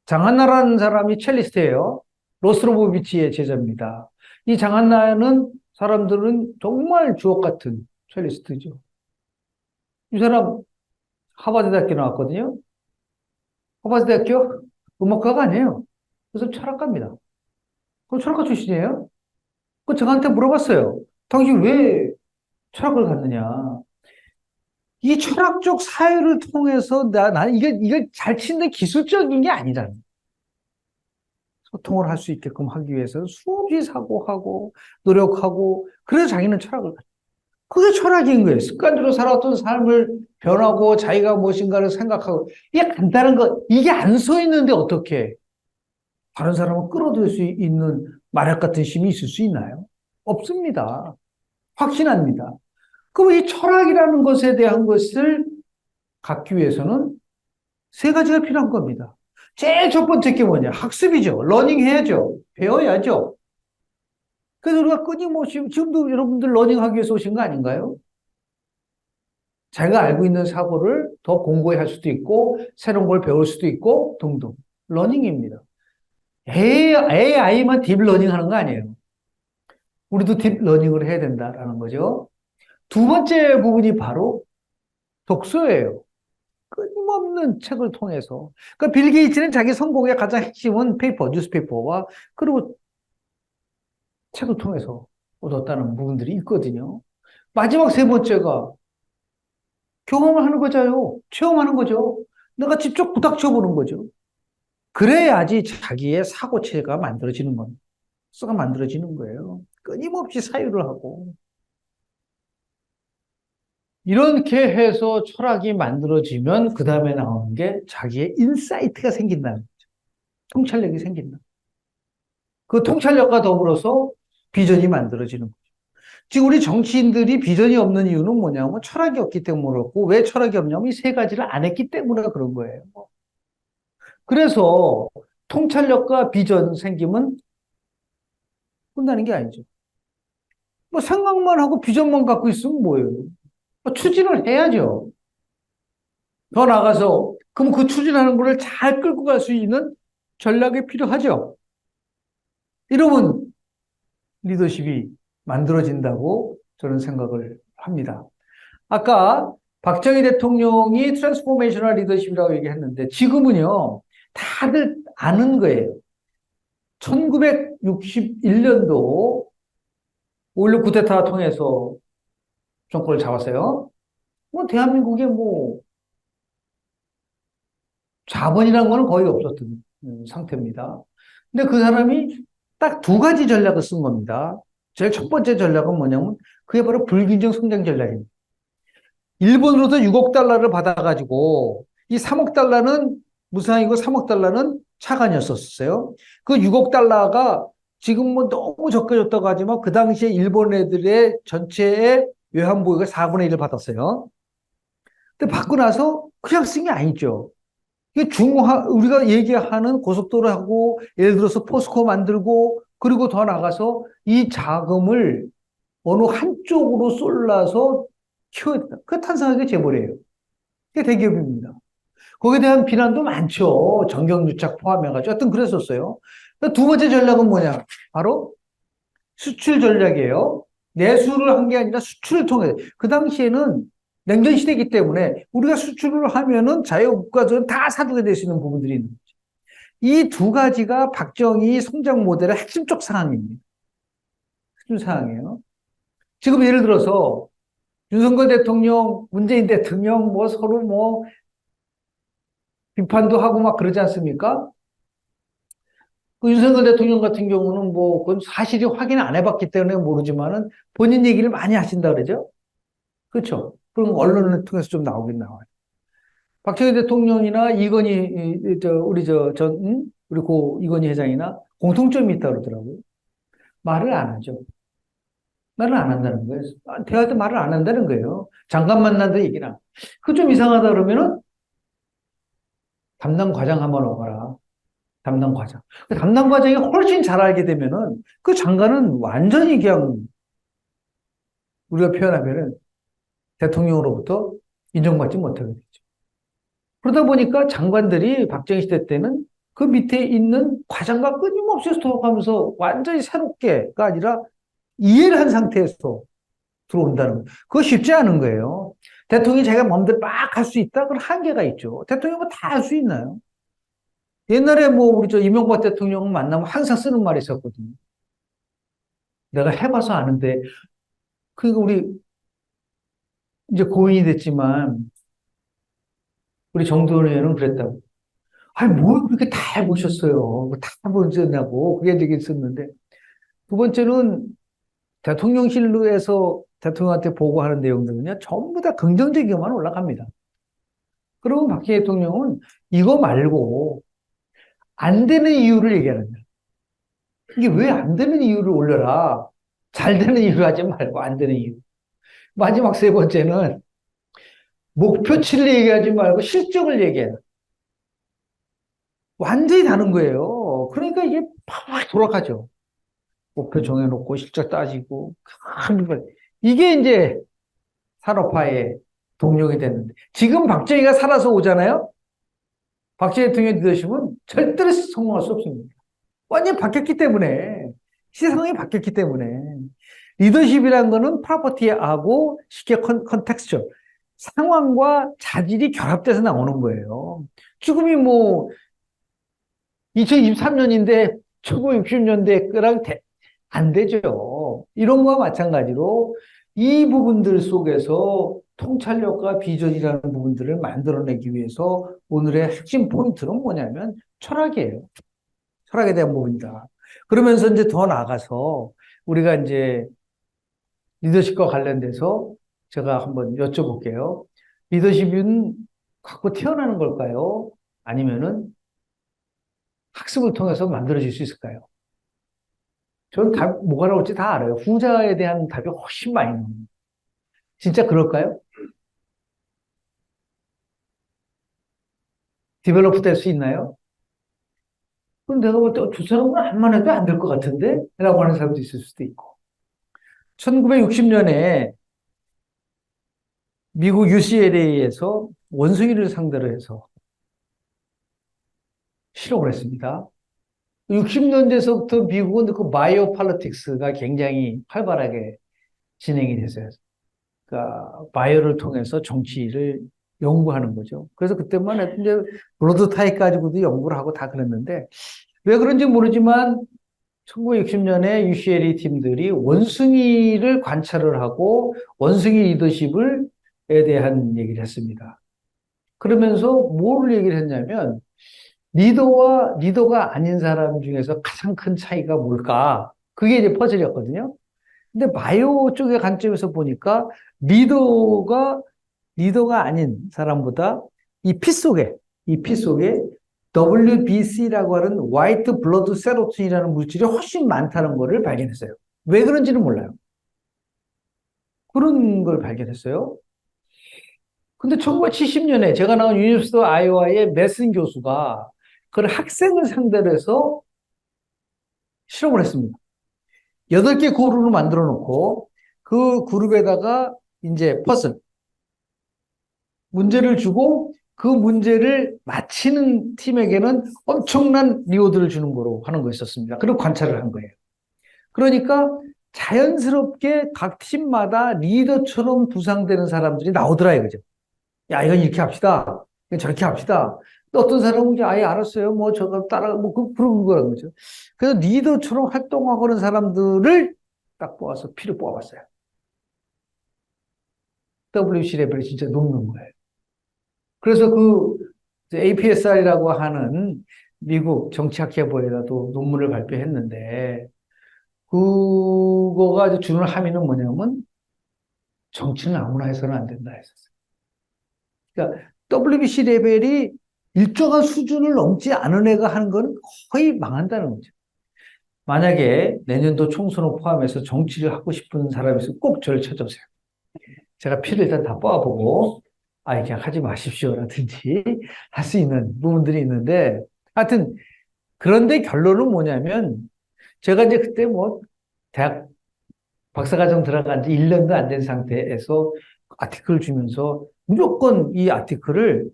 장한나라는 사람이 첼리스트예요. 로스트로보비치의 제자입니다. 이 장한나는 사람들은 정말 주옥 같은 첼리스트죠. 이 사람 하버드 대학교 나왔거든요. 하버드 대학교 음악과가 아니에요. 그래서 철학가입니다. 그 철학과 출신이에요. 그 저한테 물어봤어요. 당신 왜 철학을 갔느냐? 이 철학적 사유를 통해서 이게 잘 치는데 기술적인 게 아니잖아. 소통을 할 수 있게끔 하기 위해서 수없이 사고하고 노력하고 그래서 자기는 철학을 가져. 그게 철학인 거예요. 습관대로 살았던 삶을 변하고 자기가 무엇인가를 생각하고 이게 간단한 거 이게 안 서 있는데 어떻게 다른 사람을 끌어들일 수 있는 마력 같은 힘이 있을 수 있나요? 없습니다. 확신합니다. 그럼 이 철학이라는 것에 대한 것을 갖기 위해서는 세 가지가 필요한 겁니다. 제일 첫 번째 게 뭐냐? 학습이죠. 러닝 해야죠. 배워야죠. 그래서 우리가 끊임없이, 지금도 여러분들 러닝 하기 위해서 오신 거 아닌가요? 자기가 알고 있는 사고를 더 공고히 할 수도 있고, 새로운 걸 배울 수도 있고, 등등. 러닝입니다. AI만 딥러닝 하는 거 아니에요. 우리도 딥러닝을 해야 된다라는 거죠. 두 번째 부분이 바로 독서예요. 끊임없는 책을 통해서. 그러니까 빌 게이츠는 자기 성공의 가장 핵심은 뉴스페이퍼와 그리고 책을 통해서 얻었다는 부분들이 있거든요. 마지막 세 번째가 경험을 하는 거잖아요. 체험하는 거죠. 내가 직접 부닥쳐 보는 거죠. 그래야지 자기의 사고체가 만들어지는 겁니다. 가 만들어지는 거예요. 끊임없이 사유를 하고. 이렇게 해서 철학이 만들어지면 그 다음에 나오는 게 자기의 인사이트가 생긴다는 거죠. 통찰력이 생긴다. 그 통찰력과 더불어서 비전이 만들어지는 거죠. 지금 우리 정치인들이 비전이 없는 이유는 뭐냐면 철학이 없기 때문에 그렇고 왜 철학이 없냐면 이 세 가지를 안 했기 때문에 그런 거예요. 그래서 통찰력과 비전 생기면 끝나는 게 아니죠. 뭐 생각만 하고 비전만 갖고 있으면 뭐예요? 추진을 해야죠. 더 나가서 그럼 그 추진하는 거를 잘 끌고 갈 수 있는 전략이 필요하죠. 이러면 리더십이 만들어진다고 저는 생각을 합니다. 아까 박정희 대통령이 트랜스포메이셔널 리더십이라고 얘기했는데 지금은요 다들 아는 거예요. 1961년도 5.16 쿠데타 통해서 정권을 잡았어요. 뭐 대한민국에 뭐 자본이라는 거는 거의 없었던 상태입니다. 근데 그 사람이 딱 두 가지 전략을 쓴 겁니다. 제일 첫 번째 전략은 뭐냐면 그게 바로 불균형 성장 전략입니다. 일본으로부터 6억 달러를 받아가지고 이 3억 달러는 무상이고 3억 달러는 차관이었었어요. 그 6억 달러가 지금 뭐 너무 적게줬다고 하지만 그 당시에 일본 애들의 전체의 외환보유가 4분의 1을 받았어요. 근데 받고 나서 그냥 쓴 게 아니죠. 이게 우리가 얘기하는 고속도로하고 예를 들어서 포스코 만들고 그리고 더 나가서 이 자금을 어느 한쪽으로 쏠라서 키워야 된다. 그 탄생하게 재벌이에요. 그게 대기업입니다. 거기에 대한 비난도 많죠. 정경유착 포함해가지고. 하여튼 그랬었어요. 두 번째 전략은 뭐냐? 바로 수출 전략이에요. 내수를 한 게 아니라 수출을 통해. 그 당시에는 냉전 시대이기 때문에 우리가 수출을 하면은 자유국가들은 다 사두게 될 수 있는 부분들이 있는 거죠. 이 두 가지가 박정희 성장 모델의 핵심적 상황입니다. 수준상이에요. 지금 예를 들어서 윤석열 대통령, 문재인 대통령 뭐 서로 뭐 비판도 하고 막 그러지 않습니까? 그 윤석열 대통령 같은 경우는 뭐 그건 사실이 확인 안 해봤기 때문에 모르지만은 본인 얘기를 많이 하신다 그러죠? 그렇죠? 그럼 언론을 통해서 좀 나오긴 나와요. 박정희 대통령이나 이건희, 우리 고 이건희 회장이나 공통점이 있다 그러더라고요. 말을 안 하죠. 말을 안 한다는 거예요. 대화할 때 말을 안 한다는 거예요. 잠깐 만난다 얘기나. 그 좀 이상하다 그러면은 담당 과장 한번 오거라. 담당 과장. 그 담당 과장이 훨씬 잘 알게 되면은 그 장관은 완전히 그냥 우리가 표현하면은 대통령으로부터 인정받지 못하게 되죠. 그러다 보니까 장관들이 박정희 시대 때는 그 밑에 있는 과장과 끊임없이 소통하면서 완전히 새롭게가 아니라 이해를 한 상태에서 들어온다는 거예요. 그거 쉽지 않은 거예요. 대통령이 자기가 마음대로 막 할 수 있다? 그런 한계가 있죠. 대통령이 뭐 다 할 수 있나요? 옛날에 뭐 우리 이명박 대통령 만나면 항상 쓰는 말이 있었거든요. 내가 해봐서 아는데, 그러니까 우리 이제 고인이 됐지만, 우리 정도원 의원은 그랬다고. 아니, 뭘 그렇게 다 해보셨어요. 다 해보셨냐고. 그게 되게 있었는데. 두 번째는 대통령실에서 대통령한테 보고하는 내용들은요, 전부 다 긍정적이게만 올라갑니다. 그리고 박정희 대통령은 이거 말고 안 되는 이유를 얘기하는 거예요. 이게 왜 안 되는 이유를 올려라. 잘 되는 이유를 하지 말고 안 되는 이유. 마지막 세 번째는 목표치를 얘기하지 말고 실적을 얘기해라. 완전히 다른 거예요. 그러니까 이게 팍 돌아가죠. 목표 정해놓고 실적 따지고 이게 이제 산업화의 동력이 됐는데 지금 박정희가 살아서 오잖아요. 박정희 대통령의 리더십은 절대로 성공할 수 없습니다. 완전히 바뀌었기 때문에 시상이 바뀌었기 때문에 리더십이라는 거는 프로퍼티하고 쉽게 컨텍스처 상황과 자질이 결합돼서 나오는 거예요. 지금이 뭐 2023년인데 1960년대랑 안 되죠. 이런 거와 마찬가지로 이 부분들 속에서 통찰력과 비전이라는 부분들을 만들어내기 위해서 오늘의 핵심 포인트는 뭐냐면 철학이에요. 철학에 대한 부분이다. 그러면서 이제 더 나아가서 우리가 이제 리더십과 관련돼서 제가 한번 여쭤볼게요. 리더십은 갖고 태어나는 걸까요? 아니면은 학습을 통해서 만들어질 수 있을까요? 저는 뭐가 나올지 다 알아요. 후자에 대한 답이 훨씬 많이 나옵니다. 진짜 그럴까요? 디벨로프 될 수 있나요? 그럼 내가 볼 때 두 사람은 안만 해도 안 될 것 같은데? 라고 하는 사람도 있을 수도 있고. 1960년에 미국 UCLA에서 원숭이를 상대로 해서 실험을 했습니다. 60년대에서부터 미국은 그 바이오 팔리틱스가 굉장히 활발하게 진행이 됐어요. 그러니까 바이오를 통해서 정치를 연구하는 거죠. 그래서 그때만 해도 이제 블러드 타입 가지고도 연구를 하고 다 그랬는데 왜 그런지 모르지만 1960년에 UCLA 팀들이 원숭이를 관찰을 하고 원숭이 리더십을 에 대한 얘기를 했습니다. 그러면서 뭐를 얘기를 했냐면 리더가 아닌 사람 중에서 가장 큰 차이가 뭘까? 그게 이제 퍼즐이었거든요. 근데 바이오 쪽의 관점에서 보니까 리더가 아닌 사람보다 이 피 속에 WBC라고 하는 화이트 블러드 세로토닌이라는 물질이 훨씬 많다는 것을 발견했어요. 왜 그런지는 몰라요. 그런 걸 발견했어요. 근데 1970년에 제가 나온 유니버시티 아이오와의 메슨 교수가 그걸 학생을 상대로 해서 실험을 했습니다. 8개 그룹을 만들어 놓고 그 그룹에다가 이제 문제를 주고 그 문제를 맞히는 팀에게는 엄청난 리워드를 주는 거로 하는 거였었습니다. 그리고 관찰을 한 거예요. 그러니까 자연스럽게 각 팀마다 리더처럼 부상되는 사람들이 나오더라 이거죠. 야, 이건 이렇게 합시다. 이건 저렇게 합시다. 또 어떤 사람은 이제 아예 알았어요. 뭐 저거 따라 그런 거라는 거죠. 그래서 리더처럼 활동하고 그런 사람들을 딱 뽑아서 피를 뽑아봤어요. WBC 레벨이 진짜 높는 거예요. 그래서 그 APSR이라고 하는 미국 정치학회보에다도 논문을 발표했는데 그거가 이제 주는 함의는 뭐냐면 정치는 아무나 해서는 안 된다 했었어요. 그러니까 WBC 레벨이 일정한 수준을 넘지 않은 애가 하는 건 거의 망한다는 거죠. 만약에 내년도 총선을 포함해서 정치를 하고 싶은 사람이 있으면 꼭 저를 찾아오세요. 제가 피를 일단 다 뽑아보고, 아, 그냥 하지 마십시오라든지 할 수 있는 부분들이 있는데, 하여튼, 그런데 결론은 뭐냐면, 제가 이제 그때 뭐, 대학 박사과정 들어간 지 1년도 안 된 상태에서 아티클을 주면서 무조건 이 아티클을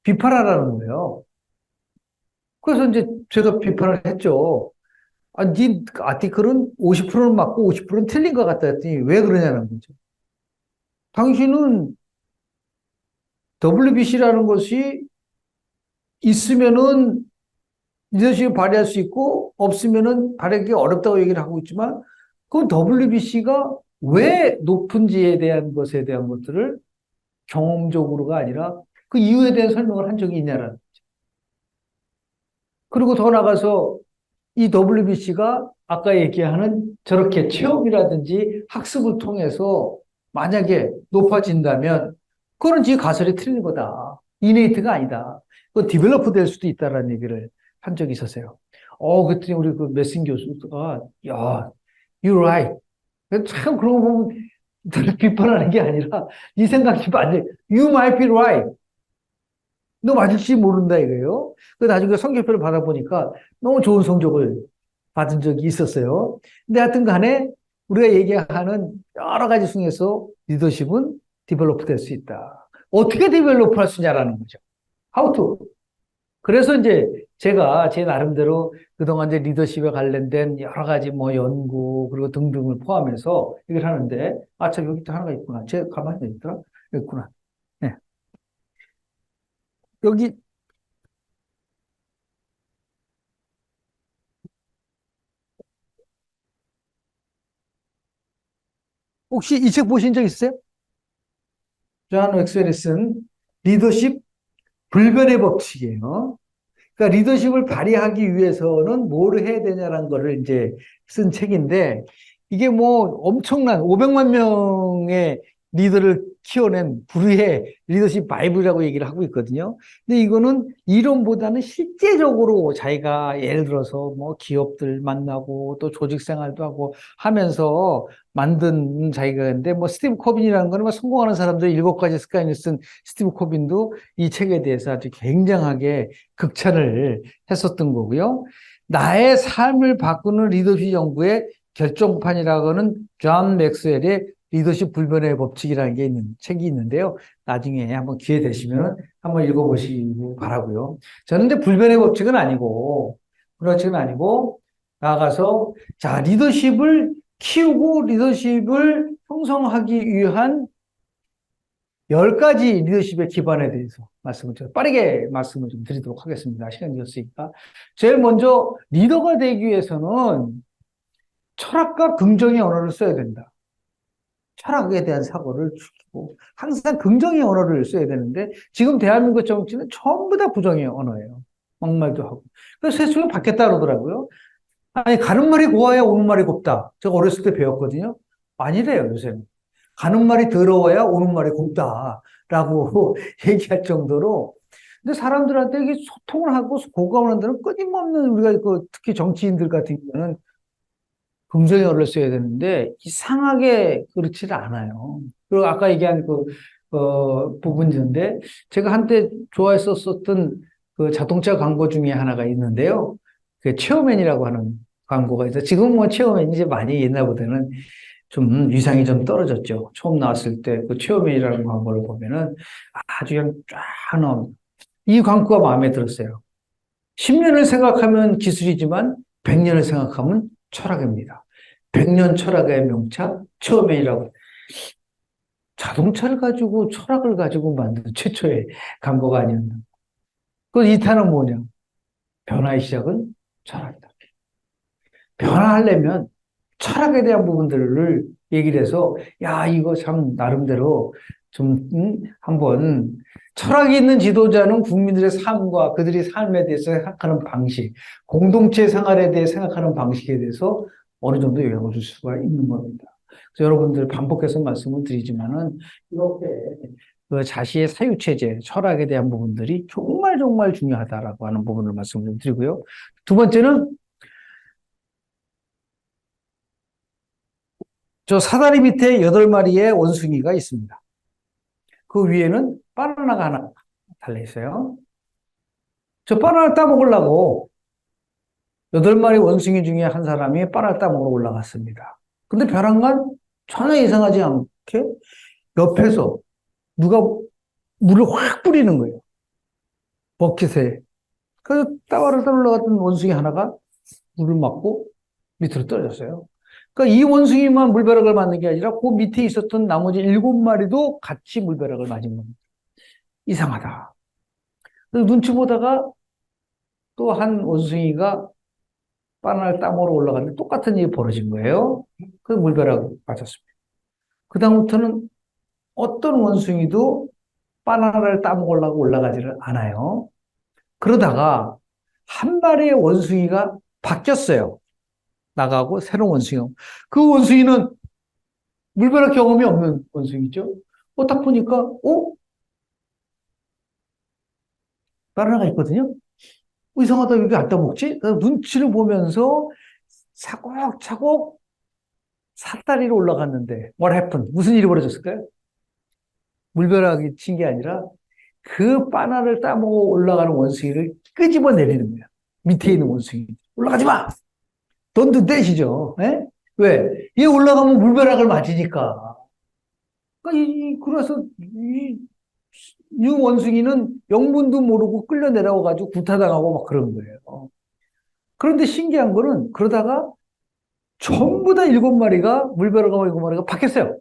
비판하라는 거예요. 그래서 이제 제가 비판을 했죠. 아, 네 아티클은 50%는 맞고 50%는 틀린 것 같다 했더니 왜 그러냐는 거죠. 당신은 WBC라는 것이 있으면은 리더십을 발휘할 수 있고 없으면은 발휘하기 어렵다고 얘기를 하고 있지만 그 WBC가 왜 높은지에 대한 것에 대한 것들을 경험적으로가 아니라 그 이유에 대한 설명을 한 적이 있냐라는 거죠. 그리고 더 나가서 이 WBC가 아까 얘기하는 저렇게 체험이라든지 학습을 통해서 만약에 높아진다면 그거는 지금 가설이 틀린 거다. 이네이트가 아니다. 그 디벨로프 될 수도 있다라는 얘기를 한 적이 있었어요. 그랬더니 우리 그 메신 교수가 야, you're right. 참 그런 거 보면 나를 비판하는 게 아니라 네 생각이 맞네. You might be right. 너 맞을지 모른다 이거예요. 그 나중에 성적표를 받아보니까 너무 좋은 성적을 받은 적이 있었어요. 근데 하여튼 간에 우리가 얘기하는 여러 가지 중에서 리더십은 디벨로프 될 수 있다. 어떻게 디벨로프 할 수 있냐라는 거죠. How to. 그래서 이제 제가 제 나름대로 그동안 이제 리더십에 관련된 여러 가지 뭐 연구 그리고 등등을 포함해서 이걸 하는데 참 여기 또 하나가 있구나. 제가 가만히 있더라. 여기 있구나. 네. 여기 혹시 이 책 보신 적 있으세요? 존 웩셀이 쓴 리더십 불변의 법칙이에요. 그러니까 리더십을 발휘하기 위해서는 뭘 해야 되냐라는 거를 이제 쓴 책인데 이게 뭐 엄청난 500만 명의 리더를 키워낸 불후의 리더십 바이블이라고 얘기를 하고 있거든요. 근데 이거는 이론보다는 실제적으로 자기가 예를 들어서 뭐 기업들 만나고 또 조직 생활도 하고 하면서 만든 자기가 있는데 뭐 스티브 코빈이라는 거는 뭐 성공하는 사람들 7가지 습관을 쓴 스티브 코빈도 이 책에 대해서 아주 굉장하게 극찬을 했었던 거고요. 나의 삶을 바꾸는 리더십 연구의 결정판이라고는 존 맥스웰의 리더십 불변의 법칙이라는 게 있는 책이 있는데요. 나중에 한번 기회 되시면 한번 읽어보시기 바라고요. 저는 이제 불변의 법칙은 아니고 그렇지는 아니고 나아가서 자 리더십을 키우고 리더십을 형성하기 위한 10가지 리더십의 기반에 대해서 말씀을 좀 빠르게 말씀을 좀 드리도록 하겠습니다. 시간이 없으니까. 제일 먼저 리더가 되기 위해서는 철학과 긍정의 언어를 써야 된다. 철학에 대한 사고를 죽이고 항상 긍정의 언어를 써야 되는데 지금 대한민국 정치는 전부 다 부정의 언어예요. 막말도 하고. 그래서 세상이 바뀌었다 그러더라고요. 아니 가는 말이 고와야 오는 말이 곱다. 제가 어렸을 때 배웠거든요. 아니래요 요새는. 가는 말이 더러워야 오는 말이 곱다라고 얘기할 정도로 근데 사람들한테 이게 소통을 하고 공감을 하는 데는 끊임없는 우리가 그 특히 정치인들 같은 경우는 긍정의 어를 써야 되는데 이상하게 그렇지는 않아요. 그리고 아까 얘기한 그 부분인데 제가 한때 좋아했었던 그 자동차 광고 중에 하나가 있는데요. 그 체어맨이라고 하는 광고가 있어요. 지금 뭐 체어맨이 이제 많이 옛날보다는 좀 위상이 좀 떨어졌죠. 처음 나왔을 때 그 체어맨이라는 광고를 보면은 아주 그냥 쫙 나옵니다. 이 광고가 마음에 들었어요. 10년을 생각하면 기술이지만 100년을 생각하면 철학입니다. 100년 철학의 명차 체어맨이라고. 자동차를 가지고 철학을 가지고 만든 최초의 광고가 아니었나. 그 이탄은 뭐냐? 변화의 시작은 철학이다. 변화하려면 철학에 대한 부분들을 얘기를 해서, 야, 이거 참, 나름대로 좀, 한번, 철학이 있는 지도자는 국민들의 삶과 그들의 삶에 대해서 생각하는 방식, 공동체 생활에 대해 생각하는 방식에 대해서 어느 정도 영향을 줄 수가 있는 겁니다. 그래서 여러분들 반복해서 말씀을 드리지만은, 이렇게 그 자신의 사유체제, 철학에 대한 부분들이 정말 정말 중요하다라고 하는 부분을 말씀을 좀 드리고요. 두 번째는 저 사다리 밑에 8마리의 원숭이가 있습니다. 그 위에는 바나나가 하나 달려 있어요. 저 바나나 따먹으려고 8마리 원숭이 중에 한 사람이 바나나 따먹으러 올라갔습니다. 근데 벼랑간 전혀 이상하지 않게 옆에서 누가 물을 확 뿌리는 거예요. 버킷에. 그래서 따바르르 올라갔던 원숭이 하나가 물을 맞고 밑으로 떨어졌어요. 그러니까 이 원숭이만 물벼락을 맞는 게 아니라 그 밑에 있었던 나머지 7마리도 같이 물벼락을 맞은 겁니다. 이상하다. 그래서 눈치 보다가 또 한 원숭이가 바나나를 따먹으러 올라갔는데 똑같은 일이 벌어진 거예요. 그래서 물벼락 맞았습니다. 그다음부터는 어떤 원숭이도 바나나를 따먹으려고 올라가지를 않아요. 그러다가 한 마리의 원숭이가 바뀌었어요. 나가고 새로운 원숭이. 그 원숭이는 물벼락 경험이 없는 원숭이죠. 딱 보니까, 바나나가 있거든요. 이상하다, 여기 안 따먹지? 눈치를 보면서 차곡차곡 사다리로 올라갔는데, what happened? 무슨 일이 벌어졌을까요? 물벼락이 친 게 아니라 그 바나나를 따먹어 올라가는 원숭이를 끄집어 내리는 거야. 밑에 있는 원숭이. 올라가지 마! Don't do that이죠. 예? 왜? 얘 올라가면 물벼락을 맞으니까. 그러니까 그래서 이 원숭이는 영문도 모르고 끌려 내려와가지고 구타당하고 막 그런 거예요. 그런데 신기한 거는 그러다가 전부 다 7마리가 물벼락하고 7마리가 바뀌었어요.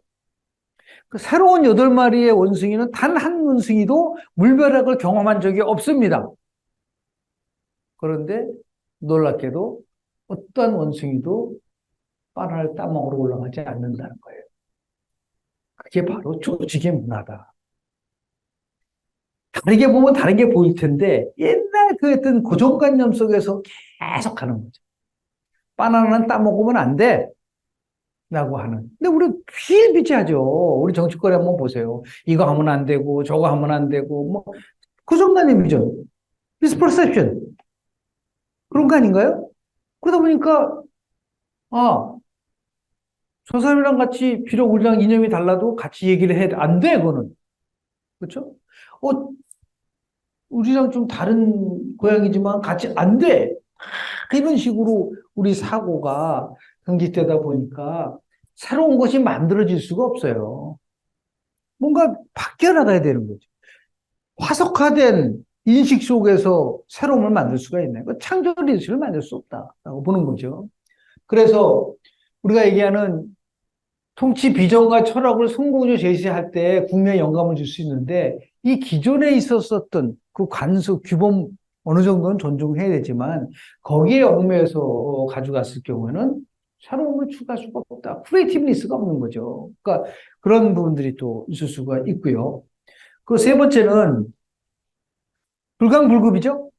그 새로운 8마리의 원숭이는 단 한 원숭이도 물벼락을 경험한 적이 없습니다. 그런데 놀랍게도 어떠한 원숭이도 바나나를 따먹으러 올라가지 않는다는 거예요. 그게 바로 조직의 문화다. 다르게 보면 다르게 보일 텐데 옛날 그 어떤 고정관념 속에서 계속 가는 거죠. 바나나는 따먹으면 안 돼. 라고 하는. 근데 우리 비일비재하죠. 우리 정치권에 한번 보세요. 이거 하면 안 되고 저거 하면 안 되고 뭐 고정관념이죠. misperception. 그런 거 아닌가요? 그러다 보니까 아, 저 사람이랑 같이 비록 우리랑 이념이 달라도 같이 얘기를 해야 돼. 안 돼, 그거는. 그렇죠? 어, 우리랑 좀 다른 고향이지만 같이 안 돼. 이런 식으로 우리 사고가 경직되다 보니까 새로운 것이 만들어질 수가 없어요. 뭔가 바뀌어 나가야 되는 거죠. 화석화된 인식 속에서 새로움을 만들 수가 있나요? 창조 리더십을 만들 수 없다라고 보는 거죠. 그래서 우리가 얘기하는 통치 비전과 철학을 성공적으로 제시할 때 국민에 영감을 줄 수 있는데 이 기존에 있었었던 그 관습, 규범 어느 정도는 존중해야 되지만 거기에 얽매여서 가져갔을 경우에는 새로움을 추가할 수가 없다. 크리에이티브니스가 없는 거죠. 그러니까 그런 부분들이 또 있을 수가 있고요. 그 세 번째는 불강불급이죠.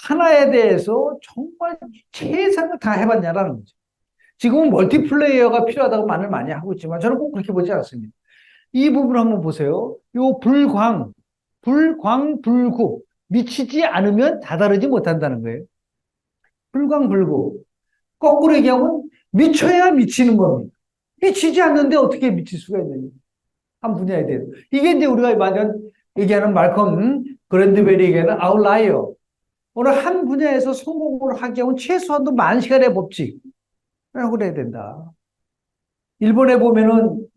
하나에 대해서 정말 최선을 다 해봤냐라는 거죠. 지금은 멀티플레이어가 필요하다고 말을 많이 하고 있지만 저는 꼭 그렇게 보지 않습니다. 이 부분 한번 보세요. 요 불광불급 미치지 않으면 다다르지 못한다는 거예요. 불광불급 거꾸로 얘기하면 미쳐야 미치는 겁니다. 미치지 않는데 어떻게 미칠 수가 있느냐. 한 분야에 대해서. 이게 이제 우리가 마련 얘기하는 말콤 그랜드베리 얘기하는 아웃라이어. 어느 한 분야에서 성공을 하기 위하면 최소한도 10,000시간의 법칙. 라고 그래야 된다. 일본에 보면은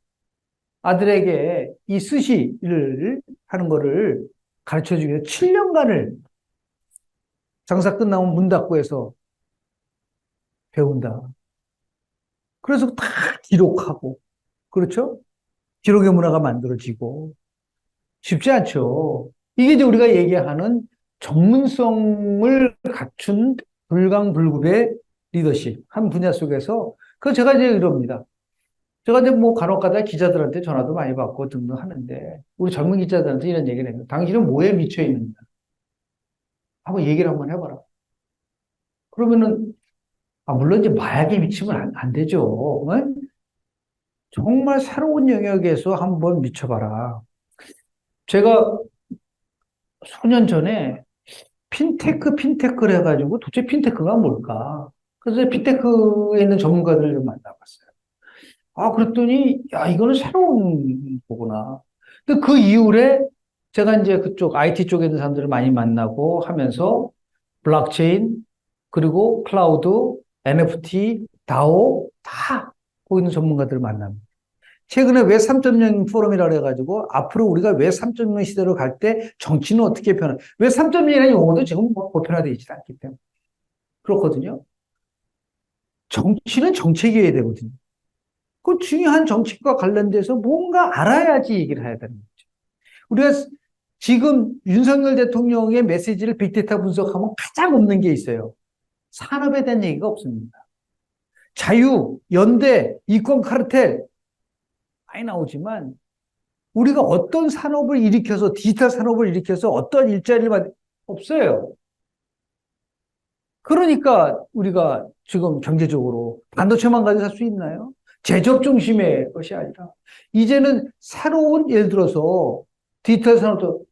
아들에게 이 스시를 하는 거를 가르쳐 주기 위해서 7년간을 장사 끝나면 문 닫고 해서 배운다. 그래서 다 기록하고, 그렇죠? 기록의 문화가 만들어지고, 쉽지 않죠. 이게 이제 우리가 얘기하는 전문성을 갖춘 불강불급의 리더십, 한 분야 속에서, 그 제가 이제 이럽니다. 제가 이제 뭐 간혹 가다 기자들한테 전화도 많이 받고 등등 하는데, 우리 젊은 기자들한테 이런 얘기를 해요. 당신은 뭐에 미쳐 있는가? 하고 얘기를 한번 해봐라. 그러면은, 물론 이제 마약에 미치면 안 되죠. 어? 정말 새로운 영역에서 한번 미쳐봐라. 제가 수년 전에 핀테크를 해가지고 도대체 핀테크가 뭘까? 그래서 핀테크에 있는 전문가들을 좀 만나봤어요. 그랬더니, 야, 이거는 새로운 거구나. 근데 그 이후에 제가 이제 그쪽 IT 쪽에 있는 사람들을 많이 만나고 하면서 블록체인, 그리고 클라우드, NFT, 다오 다 거기 있는 전문가들을 만납니다. 최근에 웹 3.0 포럼이라고 해가지고 앞으로 우리가 웹 3.0 시대로 갈 때 정치는 어떻게 변화? 웹 3.0이라는 용어도 지금 뭐 보편화되어 있지 않기 때문에 그렇거든요. 정치는 정책이어야 되거든요. 그 중요한 정책과 관련돼서 뭔가 알아야지 얘기를 해야 되는 거죠. 우리가 지금 윤석열 대통령의 메시지를 빅데이터 분석하면 가장 없는 게 있어요. 산업에 대한 얘기가 없습니다. 자유, 연대, 이권 카르텔 많이 나오지만 우리가 어떤 산업을 일으켜서 디지털 산업을 일으켜서 어떤 일자리를 없어요. 그러니까 우리가 지금 경제적으로 반도체만 가지고 살 수 있나요? 제조업 중심의 것이 아니라 이제는 새로운 예를 들어서 디지털 산업도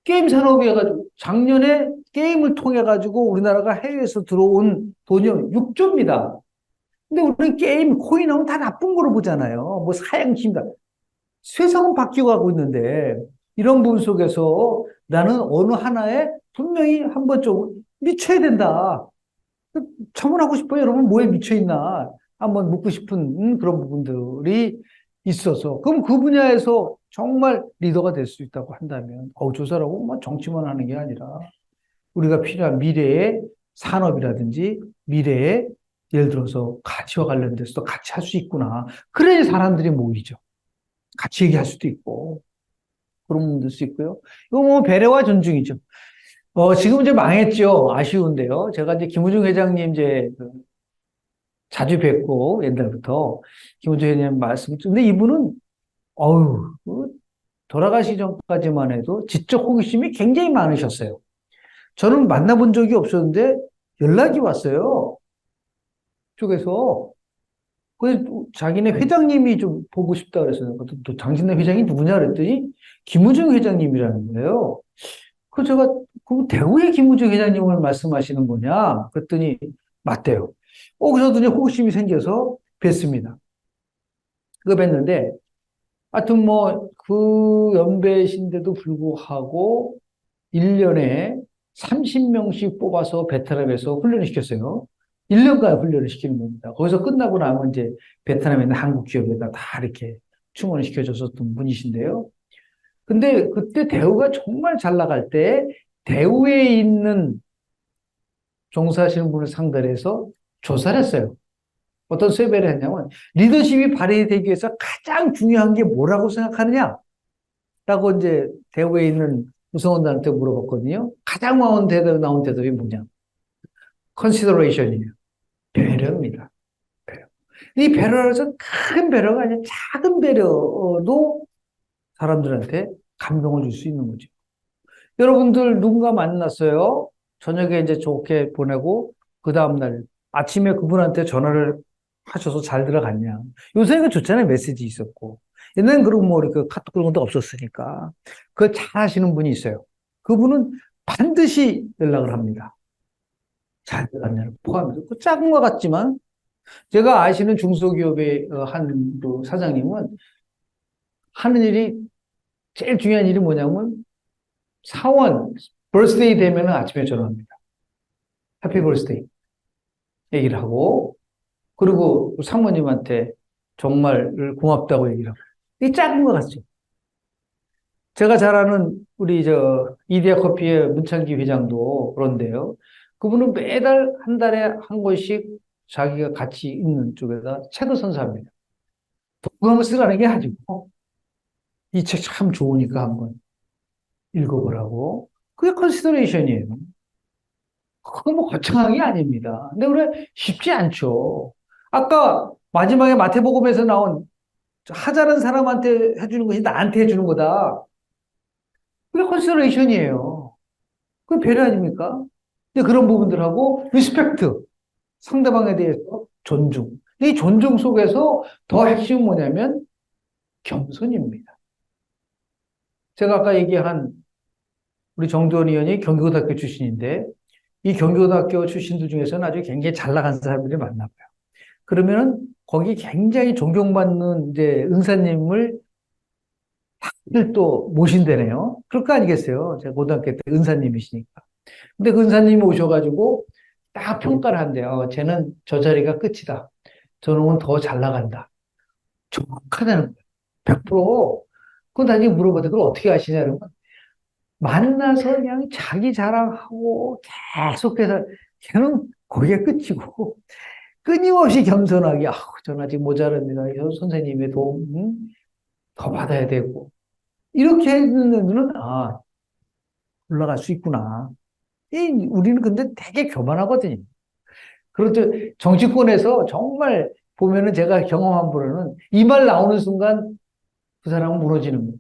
게임 산업이 해가지고 작년에 게임을 통해 가지고 우리나라가 해외에서 들어온 돈이 6조입니다. 근데 우리 게임 코인 하면 다 나쁜 거로 보잖아요. 뭐 사양심다. 세상은 바뀌어 가고 있는데 이런 부분 속에서 나는 어느 하나에 분명히 한 번 좀 미쳐야 된다. 첨언하고 싶어요. 여러분 뭐에 미쳐 있나? 한번 묻고 싶은 그런 부분들이 있어서 그럼 그 분야에서 정말 리더가 될 수 있다고 한다면 저 사람은 뭐 정치만 하는 게 아니라 우리가 필요한 미래의 산업이라든지 미래의 예를 들어서 가치와 관련돼서도 같이 할 수 있구나. 그래야 사람들이 모이죠. 같이 얘기할 수도 있고 그런 부분도 수 있고요. 이거 뭐 배려와 존중이죠. 지금 이제 망했죠. 아쉬운데요. 제가 이제 김우중 회장님 이제 자주 뵙고 옛날부터 김우중 회장님 말씀, 근데 이분은 어우 돌아가시 전까지만 해도 지적 호기심이 굉장히 많으셨어요. 저는 만나본 적이 없었는데 연락이 왔어요. 쪽에서. 그래서 자기네 회장님이 좀 보고 싶다 그래서 또 당신네 회장이 누구냐 그랬더니 김우중 회장님이라는 거예요. 그 제가 그 대구의 김우중 회장님을 말씀하시는 거냐? 그랬더니 맞대요. 그래서 호기심이 생겨서 뵀습니다. 그거 뵀는데 하여튼 뭐 그 연배신데도 불구하고 1년에 30명씩 뽑아서 베트남에서 훈련을 시켰어요. 1년간 훈련을 시키는 겁니다. 거기서 끝나고 나면 이제 베트남에 있는 한국 기업에다 다 이렇게 충원을 시켜줬었던 분이신데요. 근데 그때 대우가 정말 잘 나갈 때 대우에 있는 종사하시는 분을 상대로 해서 조사를 했어요. 어떤 서베이를 했냐면 리더십이 발휘되기 위해서 가장 중요한 게 뭐라고 생각하느냐? 라고 이제 대우에 있는 구성원들한테 물어봤거든요. 가장 나온 대답이 뭐냐? consideration이에요. 배려입니다. 배려. 이 배려에서 큰 배려가 아니라 작은 배려도 사람들한테 감동을 줄 수 있는 거죠. 여러분들 누군가 만났어요. 저녁에 이제 좋게 보내고 그 다음날 아침에 그분한테 전화를 하셔서 잘 들어갔냐. 요새는 좋잖아요. 메시지 있었고. 옛날엔 그런 뭐 이렇게 카톡 그런 것도 없었으니까. 그거 잘 하시는 분이 있어요. 그분은 반드시 연락을 합니다. 잘 들어갔냐를 포함해서. 그 작은 것 같지만 제가 아시는 중소기업의 한 사장님은 하는 일이 제일 중요한 일이 뭐냐면 사원 벌스데이 되면 아침에 전화합니다. 해피 벌스데이 얘기를 하고 그리고 사모님한테 정말 고맙다고 얘기를 하고 이 작은 것 같죠. 제가 잘 아는 우리 이디야 커피의 문창기 회장도 그런데요. 그분은 매달 한 달에 한 권씩 자기가 같이 있는 쪽에다 책을 선사합니다. 독감을 쓰라는 게 아니고 이 책 참 좋으니까 한번 읽어보라고. 그게 컨시더레이션이에요. 그건 뭐 거창한 게 아닙니다. 근데 우리 쉽지 않죠. 아까 마지막에 마태복음에서 나온 하자는 사람한테 해주는 것이 나한테 해주는 거다. 그게 컨시더레이션이에요. 그게 배려 아닙니까? 근데 그런 부분들하고 리스펙트, 상대방에 대해서 존중. 이 존중 속에서 더 핵심은 뭐냐면 겸손입니다. 제가 아까 얘기한 우리 정두원 의원이 경기고등학교 출신인데 이 경기고등학교 출신들 중에서는 아주 굉장히 잘 나간 사람들이 많나 봐요. 그러면은 거기 굉장히 존경받는 이제 은사님을 또 모신다네요. 그럴 거 아니겠어요? 제가 고등학교 때 은사님이시니까. 근데 그 은사님이 오셔가지고 딱 평가를 한대요. 쟤는 저 자리가 끝이다. 저놈은 더 잘 나간다. 정확하다는 거예요. 100%. 그건 나중에 물어보더니 그걸 어떻게 아시냐, 그러면 만나서 그냥 자기 자랑하고 계속해서 걔는 거기에 끝이고 끊임없이 겸손하게 전 아직 모자랍니다. 선생님의 도움 더 받아야 되고 이렇게 했는 애들은 올라갈 수 있구나. 우리는 근데 되게 교만하거든요. 그렇죠. 정치권에서 정말 보면은 제가 경험한 바로는 이 말 나오는 순간 그 사람은 무너지는 거예요.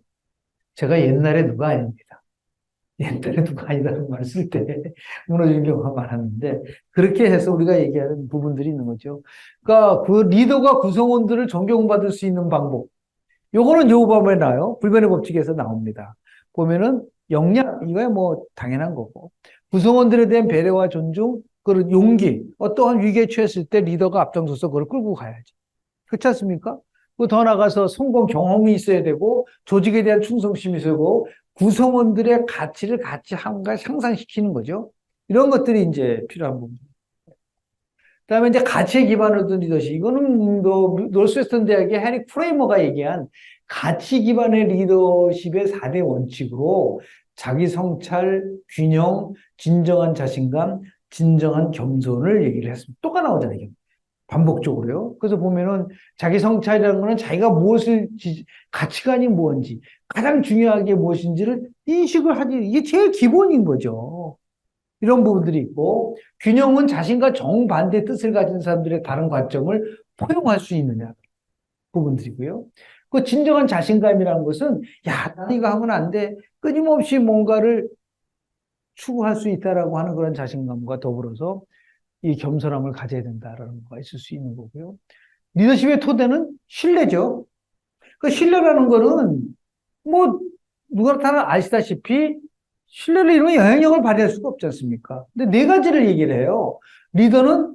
제가 옛날에 누가 아닙니다. 옛날에 누가 아니다는 말을 쓸 때 무너지는 경우가 많았는데 그렇게 해서 우리가 얘기하는 부분들이 있는 거죠. 그러니까 그 리더가 구성원들을 존경받을 수 있는 방법. 요거는 여호와에 나와요. 불변의 법칙에서 나옵니다. 보면은 역량, 이거야 뭐 당연한 거고. 구성원들에 대한 배려와 존중, 그런 용기, 어떠한 위기에 처했을 때 리더가 앞장서서 그걸 끌고 가야지. 그렇지 않습니까? 더 나가서 성공 경험이 있어야 되고, 조직에 대한 충성심이 있어야 되고, 구성원들의 가치를 같이 한가 향상시키는 거죠. 이런 것들이 이제 필요한 부분. 그다음에 이제 가치에 기반으로 둔 리더십. 이거는 노스웨스턴 대학의 해리 프레이머가 얘기한 가치 기반의 리더십의 4대 원칙으로 자기 성찰, 균형, 진정한 자신감, 진정한 겸손을 얘기를 했습니다. 또가 나오잖아요. 반복적으로요. 그래서 보면은 자기 성찰이라는 거는 자기가 가치관이 뭔지, 가장 중요한 게 무엇인지를 인식을 하지. 이게 제일 기본인 거죠. 이런 부분들이 있고, 균형은 자신과 정반대 뜻을 가진 사람들의 다른 관점을 포용할 수 있느냐 부분들이고요. 그 진정한 자신감이라는 것은 나 이거 하면 안 돼. 끊임없이 뭔가를 추구할 수 있다라고 하는 그런 자신감과 더불어서 이 겸손함을 가져야 된다라는 거가 있을 수 있는 거고요. 리더십의 토대는 신뢰죠. 그 신뢰라는 거는 뭐 누가 다 아시다시피 신뢰를 이루면 영향력을 발휘할 수가 없지 않습니까? 근데 네 가지를 얘기를 해요. 리더는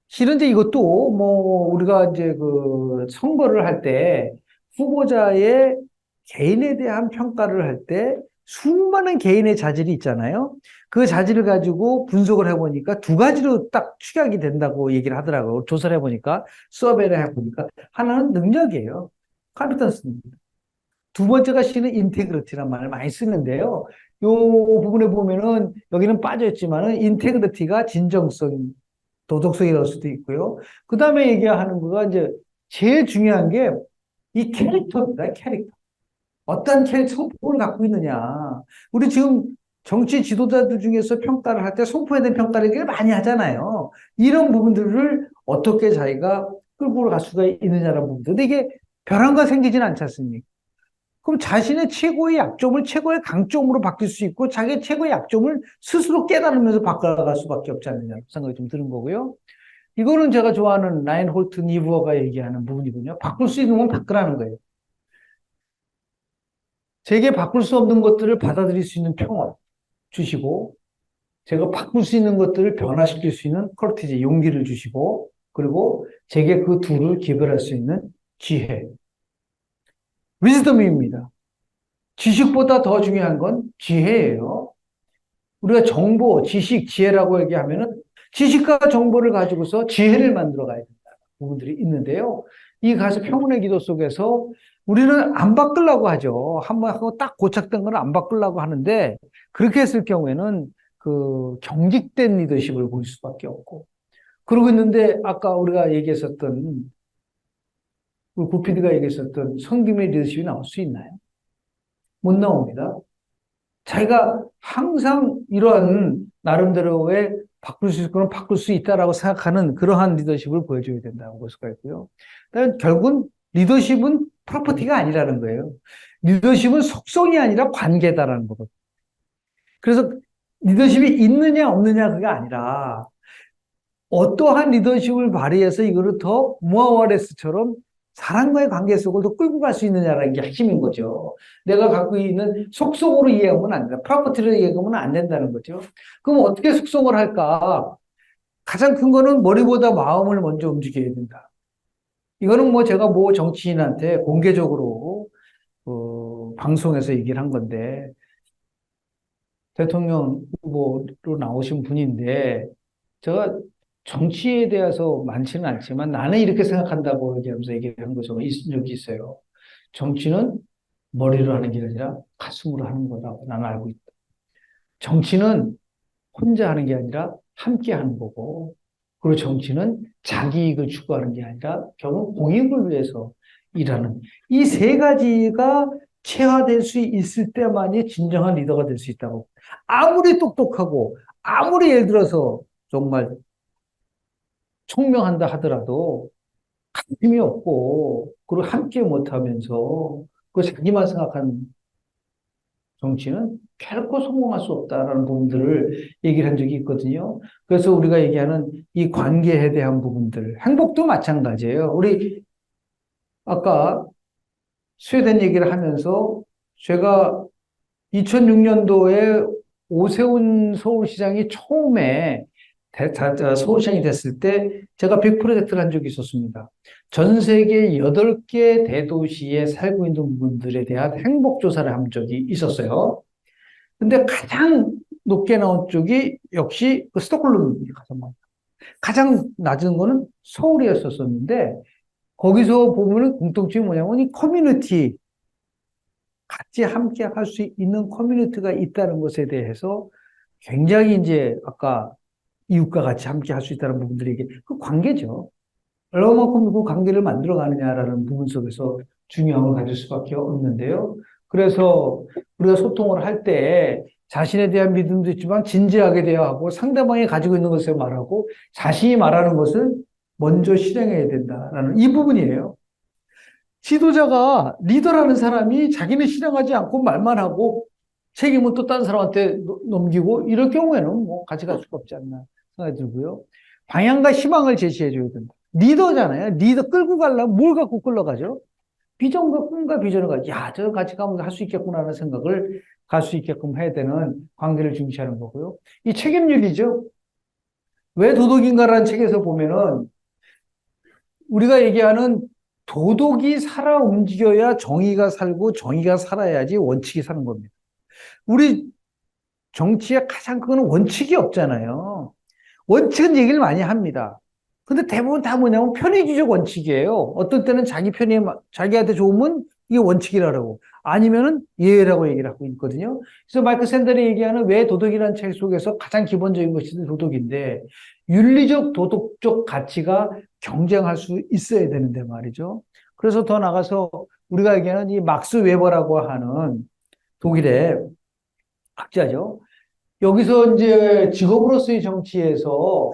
실은 이제 이것도 뭐 우리가 이제 그 선거를 할 때 후보자의 개인에 대한 평가를 할 때 수많은 개인의 자질이 있잖아요. 그 자질을 가지고 분석을 해보니까 두 가지로 딱 축약이 된다고 얘기를 하더라고요. 조사를 해보니까, 서베이를 해보니까. 하나는 능력이에요. 컴피턴스입니다. 두 번째가 실은 인테그리티란 말을 많이 쓰는데요. 요 부분에 보면은 여기는 빠져있지만은 인테그리티가 진정성, 도덕성이라을 수도 있고요. 그 다음에 얘기하는 거가 이제 제일 중요한 게 이 캐릭터입니다. 캐릭터. 어떤 캐릭터 성품을 갖고 있느냐. 우리 지금 정치 지도자들 중에서 평가를 할 때 성품에 대한 평가를 되게 많이 하잖아요. 이런 부분들을 어떻게 자기가 끌고 갈 수가 있느냐라는 부분들. 근데 이게 벼랑과 생기진 않지 않습니까? 그럼 자신의 최고의 약점을 최고의 강점으로 바뀔 수 있고 자기의 최고의 약점을 스스로 깨달으면서 바꿔갈 수밖에 없지 않느냐 생각이 좀 드는 거고요. 이거는 제가 좋아하는 라인홀트 니부어가 얘기하는 부분이군요. 바꿀 수 있는 건 바꾸라는 거예요. 제게 바꿀 수 없는 것들을 받아들일 수 있는 평화 주시고 제가 바꿀 수 있는 것들을 변화시킬 수 있는 커티지 용기를 주시고 그리고 제게 그 둘을 기별할 수 있는 지혜 위즈덤입니다. 지식보다 더 중요한 건 지혜예요. 우리가 정보, 지식, 지혜라고 얘기하면은 지식과 정보를 가지고서 지혜를 만들어 가야 된다. 부분들이 있는데요. 이 가서 평온의 기도 속에서 우리는 안 바꾸려고 하죠. 한번 하고 딱 고착된 건 안 바꾸려고 하는데 그렇게 했을 경우에는 그 경직된 리더십을 보일 수밖에 없고 그러고 있는데 아까 우리가 얘기했었던 우리 구피디가 얘기했었던 성김의 리더십이 나올 수 있나요? 못 나옵니다. 자기가 항상 이러한 나름대로의 바꿀 그럴 수 있거나 바꿀 수 있다라고 생각하는 그러한 리더십을 보여줘야 된다고 볼 수가 있고요. 그다음에 결국은 리더십은 프로퍼티가 아니라는 거예요. 리더십은 속성이 아니라 관계다라는 거거든요. 그래서 리더십이 있느냐 없느냐 그게 아니라 어떠한 리더십을 발휘해서 이거를 더 무아와레스처럼 사람과의 관계 속을 더 끌고 갈 수 있느냐라는 게 핵심인 거죠. 내가 갖고 있는 속성으로 이해하면 안 된다. 프로퍼티로 이해하면 안 된다는 거죠. 그럼 어떻게 속성을 할까? 가장 큰 거는 머리보다 마음을 먼저 움직여야 된다. 이거는 뭐 제가 뭐 정치인한테 공개적으로 방송에서 얘기를 한 건데 대통령 후보로 나오신 분인데 제가 정치에 대해서 많지는 않지만 나는 이렇게 생각한다고 얘기하면서 얘기를 한 거죠. 있은 적이 있어요. 정치는 머리로 하는 게 아니라 가슴으로 하는 거라고 나는 알고 있다. 정치는 혼자 하는 게 아니라 함께 하는 거고, 그리고 정치는 자기 이익을 추구하는 게 아니라 결국 공익을 위해서 일하는 이 세 가지가 체화될 수 있을 때만이 진정한 리더가 될 수 있다고. 아무리 똑똑하고 아무리 예를 들어서 정말 총명한다 하더라도 힘이 없고 그리고 함께 못하면서 그 자기만 생각하는 정치는 결코 성공할 수 없다라는 부분들을 얘기를 한 적이 있거든요. 그래서 우리가 얘기하는 이 관계에 대한 부분들, 행복도 마찬가지예요. 우리 아까 스웨덴 얘기를 하면서 제가 2006년도에 오세훈 서울시장이 처음에 서울시장이 됐을 때 제가 빅 프로젝트를 한 적이 있었습니다. 전 세계 8개 대도시에 살고 있는 분들에 대한 행복 조사를 한 적이 있었어요. 근데 가장 높게 나온 쪽이 역시 그 스톡홀름입니다. 가장 낮은 거는 서울이었었는데 거기서 보면은 공통점이 뭐냐면 이 커뮤니티 같이 함께 할 수 있는 커뮤니티가 있다는 것에 대해서 굉장히 이제 아까 이웃과 같이 함께 할 수 있다는 부분들이 이게 그 관계죠. 얼마만큼 그 관계를 만들어 가느냐라는 부분 속에서 중요함을 가질 수밖에 없는데요. 그래서 우리가 소통을 할 때 자신에 대한 믿음도 있지만 진지하게 대화하고 상대방이 가지고 있는 것을 말하고 자신이 말하는 것을 먼저 실행해야 된다라는 이 부분이에요. 지도자가 리더라는 사람이 자기는 실행하지 않고 말만 하고 책임은 또 다른 사람한테 넘기고 이럴 경우에는 뭐 같이 갈 수가 없지 않나 생각이 들고요. 방향과 희망을 제시해 줘야 된다. 리더잖아요. 리더 끌고 가려면 뭘 갖고 끌러가죠? 비전과 꿈과 비전을 가지고 야, 저 같이 가면 할 수 있겠구나 하는 생각을 갈 수 있게끔 해야 되는 관계를 중시하는 거고요. 이 책임윤리죠. 왜 도덕인가라는 책에서 보면은 우리가 얘기하는 도덕이 살아 움직여야 정의가 살고 정의가 살아야지 원칙이 사는 겁니다. 우리 정치의 가장 큰 건 원칙이 없잖아요. 원칙은 얘기를 많이 합니다. 근데 대부분 다 뭐냐면 편의주적 원칙이에요. 어떤 때는 자기 편이, 자기한테 좋으면 이게 원칙이라고. 아니면은 예외라고 얘기를 하고 있거든요. 그래서 마이클 샌델이 얘기하는 왜 도덕이라는 책 속에서 가장 기본적인 것이 도덕인데, 윤리적, 도덕적 가치가 경쟁할 수 있어야 되는데 말이죠. 그래서 더 나가서 우리가 얘기하는 이 막스 웨버라고 하는 독일의 학자죠. 여기서 이제 직업으로서의 정치에서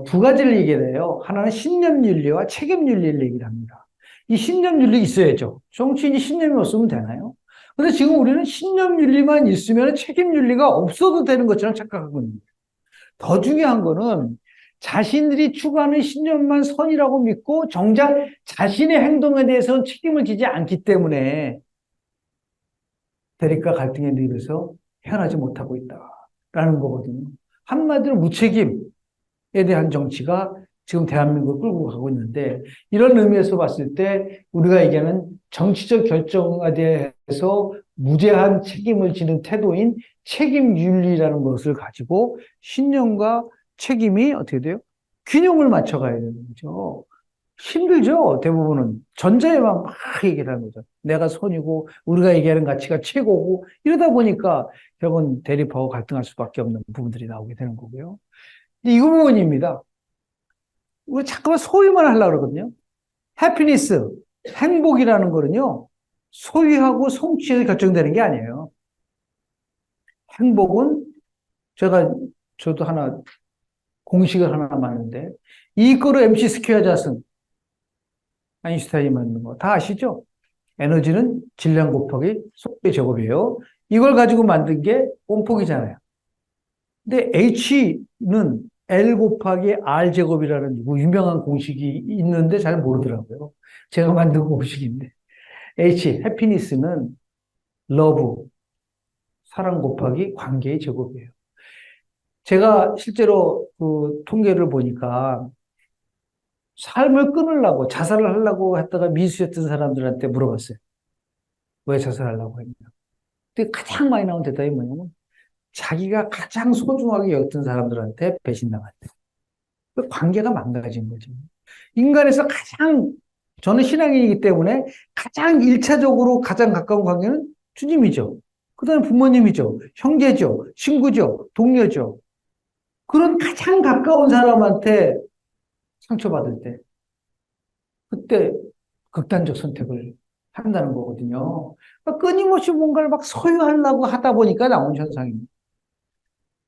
두 가지를 얘기를 해요. 하나는 신념윤리와 책임윤리를 얘기를 합니다. 이 신념윤리 있어야죠. 정치인이 신념이 없으면 되나요? 근데 지금 우리는 신념윤리만 있으면 책임윤리가 없어도 되는 것처럼 착각하고 있는 거예요. 더 중요한 거는 자신들이 추구하는 신념만 선이라고 믿고 정작 자신의 행동에 대해서는 책임을 지지 않기 때문에 대립과 갈등에 늘어서 헤어나지 못하고 있다라는 거거든요. 한마디로 무책임에 대한 정치가 지금 대한민국을 끌고 가고 있는데 이런 의미에서 봤을 때 우리가 얘기하는 정치적 결정에 대해서 무제한 책임을 지는 태도인 책임윤리라는 것을 가지고 신념과 책임이 어떻게 돼요? 균형을 맞춰가야 되는 거죠. 힘들죠, 대부분은. 전자에만 막 얘기를 하는 거죠. 내가 선이고, 우리가 얘기하는 가치가 최고고, 이러다 보니까 결국은 대립하고 갈등할 수밖에 없는 부분들이 나오게 되는 거고요. 이 부분입니다. 우리 잠깐만 소유만 하려고 그러거든요. 해피니스, 행복이라는 거는요, 소유하고 성취에서 결정되는 게 아니에요. 행복은 저도 하나 공식을 하나 만드는데 이거로 MC 스퀘어 자승 아인슈타인이 만든 거 다 아시죠? 에너지는 질량 곱하기 속도의 제곱이에요. 이걸 가지고 만든 게 뽐폭이잖아요. 근데 H는 L 곱하기 R 제곱이라는 유명한 공식이 있는데 잘 모르더라고요. 제가 만든 공식인데. H, 해피니스는 러브, 사랑 곱하기 관계의 제곱이에요. 제가 실제로 그 통계를 보니까 삶을 끊으려고, 자살을 하려고 했다가 미수였던 사람들한테 물어봤어요. 왜 자살하려고 했냐. 근데 가장 많이 나온 대답이 뭐냐면, 자기가 가장 소중하게 여겼던 사람들한테 배신당했다. 그 관계가 망가진 거죠. 인간에서 가장, 저는 신앙인이기 때문에 가장 일차적으로 가장 가까운 관계는 주님이죠. 그 다음에 부모님이죠. 형제죠. 친구죠. 동료죠. 그런 가장 가까운 사람한테 상처받을 때, 그때 극단적 선택을 한다는 거거든요. 그러니까 끊임없이 뭔가를 막 소유하려고 하다 보니까 나온 현상입니다.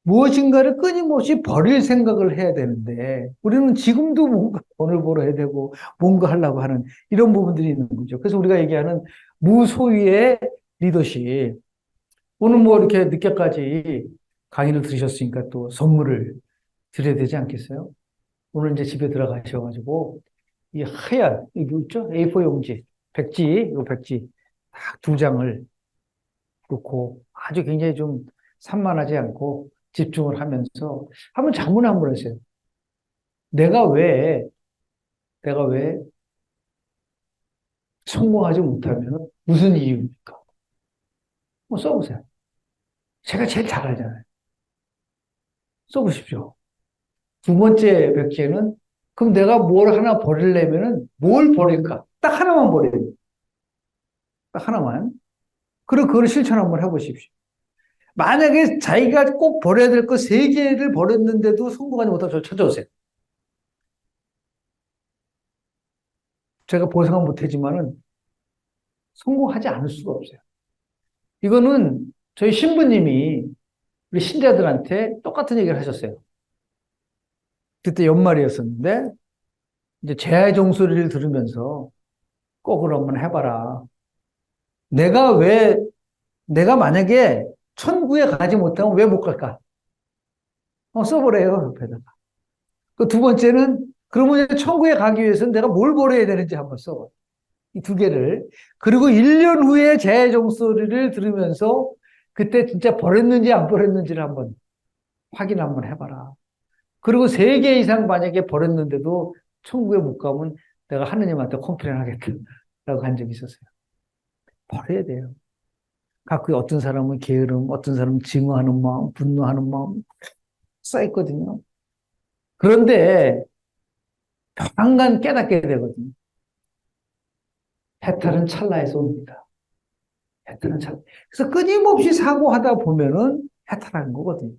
무엇인가를 끊임없이 버릴 생각을 해야 되는데, 우리는 지금도 뭔가 돈을 벌어야 되고, 뭔가 하려고 하는 이런 부분들이 있는 거죠. 그래서 우리가 얘기하는 무소유의 리더십. 오늘 뭐 이렇게 늦게까지 강의를 들으셨으니까 또 선물을 드려야 되지 않겠어요? 오늘 이제 집에 들어가셔가지고, 이 하얀, 이거 있죠? A4 용지, 백지, 요 백지 딱 두 장을 놓고 아주 굉장히 좀 산만하지 않고 집중을 하면서 한번 자문 한번 하세요. 내가 왜, 내가 왜 성공하지 못하면 무슨 이유입니까? 뭐 써보세요. 제가 제일 잘 알잖아요. 써보십시오. 두 번째 백지에는 그럼 내가 뭘 하나 버리려면은 뭘 버릴까? 딱 하나만 버려요. 딱 하나만. 그리고 그걸 실천 한번 해보십시오. 만약에 자기가 꼭 버려야 될 거 세 개를 버렸는데도 성공하지 못하면 저 찾아오세요. 제가 보상은 못하지만은 성공하지 않을 수가 없어요. 이거는 저희 신부님이 우리 신자들한테 똑같은 얘기를 하셨어요. 그때 연말이었었는데 이제 제아의 종소리를 들으면서 꼭 그걸 한번 해봐라. 내가 왜 내가 만약에 천국에 가지 못하면 왜 못 갈까? 써보래요 옆에다가. 그 두 번째는 그러면 천국에 가기 위해서는 내가 뭘 버려야 되는지 한번 써봐. 이 두 개를. 그리고 1년 후에 재정 소리를 들으면서 그때 진짜 버렸는지 안 버렸는지를 한번 확인 한번 해봐라. 그리고 세 개 이상 만약에 버렸는데도 천국에 못 가면 내가 하느님한테 컴플레인 하겠다라고 한 적이 있었어요. 버려야 돼요. 가끔 어떤 사람은 게으름, 어떤 사람은 증오하는 마음, 분노하는 마음 쌓였거든요. 그런데 조만간 깨닫게 되거든요. 해탈은 찰나에서 옵니다. 해탈은 찰나. 그래서 끊임없이 사고하다 보면은 해탈하는 거거든요.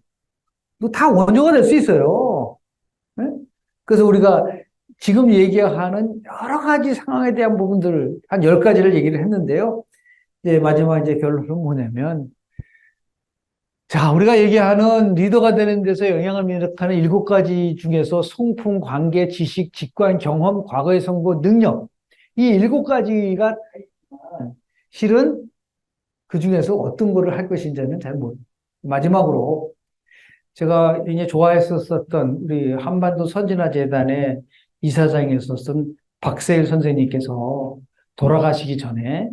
이거 다 원조가 될 수 있어요. 네? 그래서 우리가 지금 얘기하는 여러 가지 상황에 대한 부분들을 한 10가지를 얘기를 했는데요. 이제 마지막 이제 결론은 뭐냐면, 자, 우리가 얘기하는 리더가 되는 데서 영향을 미력하는 7가지 중에서 성품, 관계, 지식, 직관, 경험, 과거의 성공, 능력. 이 7가지가 실은 그 중에서 어떤 거를 할 것인지는 잘 모르겠어요. 마지막으로 제가 이제 좋아했었던 우리 한반도 선진화재단의 이사장이었었던 박세일 선생님께서 돌아가시기 전에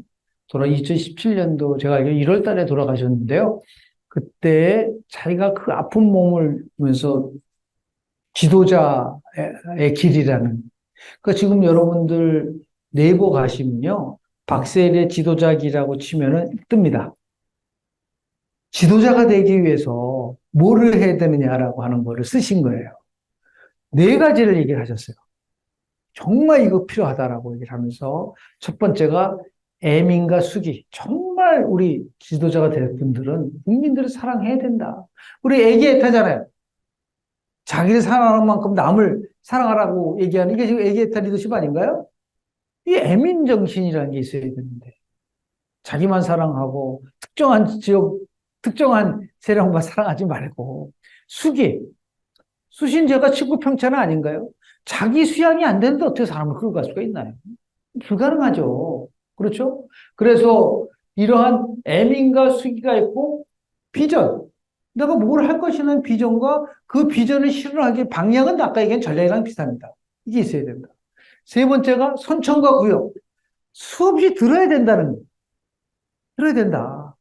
2017년도 제가 1월 달에 돌아가셨는데요. 그때 자기가 그 아픈 몸을 보면서 지도자의 길이라는 그 지금 여러분들 네이버 가시면요. 박세일의 지도자기라고 치면은 뜹니다. 지도자가 되기 위해서 뭐를 해야 되느냐라고 하는 거를 쓰신 거예요. 4가지를 얘기를 하셨어요. 정말 이거 필요하다라고 얘기를 하면서 첫 번째가 애민과 수기. 정말 우리 지도자가 될 분들은 국민들을 사랑해야 된다. 우리 애기 애타잖아요. 자기를 사랑하는 만큼 남을 사랑하라고 얘기하는 이게 지금 애기 애타 리더십 아닌가요? 이 애민 정신이라는 게 있어야 되는데 자기만 사랑하고 특정한 지역, 특정한 세력만 사랑하지 말고 수기. 수신제가 치구평찬 아닌가요? 자기 수양이 안 되는데 어떻게 사람을 끌고 갈 수가 있나요? 불가능하죠. 그렇죠? 그래서 이러한 애민과 수기가 있고 비전. 내가 뭘 할 것이라는 비전과 그 비전을 실현하기 방향은 아까 얘기한 전략이랑 비슷합니다. 이게 있어야 된다. 세 번째가 선천과 구역. 수없이 들어야 된다는 거. 들어야 된다.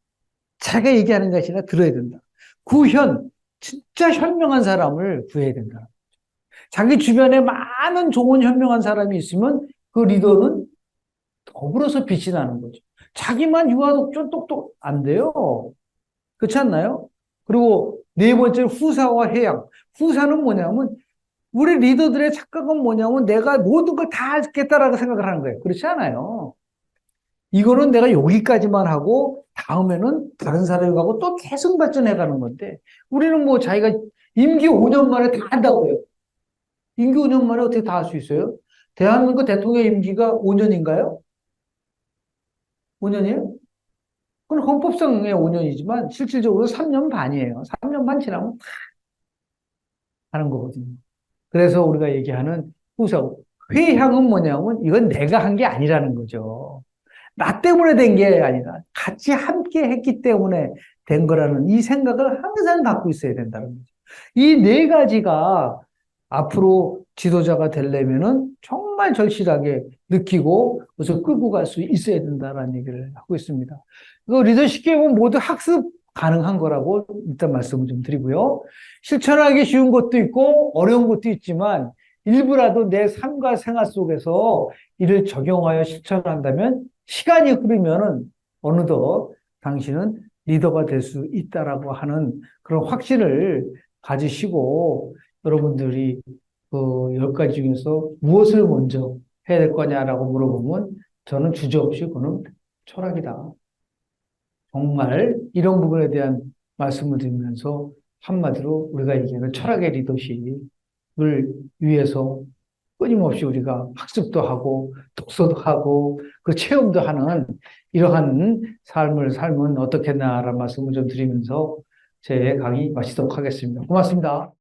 자기가 얘기하는 것이 아니라 들어야 된다. 구현. 진짜 현명한 사람을 구해야 된다. 자기 주변에 많은 좋은 현명한 사람이 있으면 그 리더는 더불어서 빛이 나는 거죠. 자기만 유아독존 똑똑 안 돼요. 그렇지 않나요? 그리고 네 번째 후사와 해양. 후사는 뭐냐면 우리 리더들의 착각은 뭐냐면 내가 모든 걸 다 알겠다라고 생각을 하는 거예요. 그렇지 않아요. 이거는 내가 여기까지만 하고 다음에는 다른 사람이 가고 또 계속 발전해 가는 건데 우리는 뭐 자기가 임기 5년 만에 다 한다고 해요. 임기 5년 만에 어떻게 다 할 수 있어요? 대한민국 대통령 임기가 5년인가요? 5년이에요? 그건 헌법상의 5년이지만 실질적으로 3년 반이에요. 3년 반 지나면 다 하는 거거든요. 그래서 우리가 얘기하는 후속. 회향은 뭐냐면 이건 내가 한 게 아니라는 거죠. 나 때문에 된 게 아니라 같이 함께 했기 때문에 된 거라는 이 생각을 항상 갖고 있어야 된다는 거죠. 이 네 가지가 앞으로 지도자가 되려면은 정말 절실하게 느끼고 그래서 끌고 갈 수 있어야 된다는 얘기를 하고 있습니다. 그 리더십 게임은 모두 학습 가능한 거라고 일단 말씀을 좀 드리고요. 실천하기 쉬운 것도 있고 어려운 것도 있지만 일부라도 내 삶과 생활 속에서 이를 적용하여 실천한다면 시간이 흐르면은 어느덧 당신은 리더가 될 수 있다라고 하는 그런 확신을 가지시고 여러분들이 그 10가지 중에서 무엇을 먼저 해야 될 거냐라고 물어보면 저는 주저없이 그는 철학이다. 정말 이런 부분에 대한 말씀을 드리면서 한마디로 우리가 얘기하는 철학의 리더십을 위해서 끊임없이 우리가 학습도 하고 독서도 하고 그 체험도 하는 이러한 삶을 살면 어떻겠나라는 말씀을 좀 드리면서 제 강의 마치도록 하겠습니다. 고맙습니다.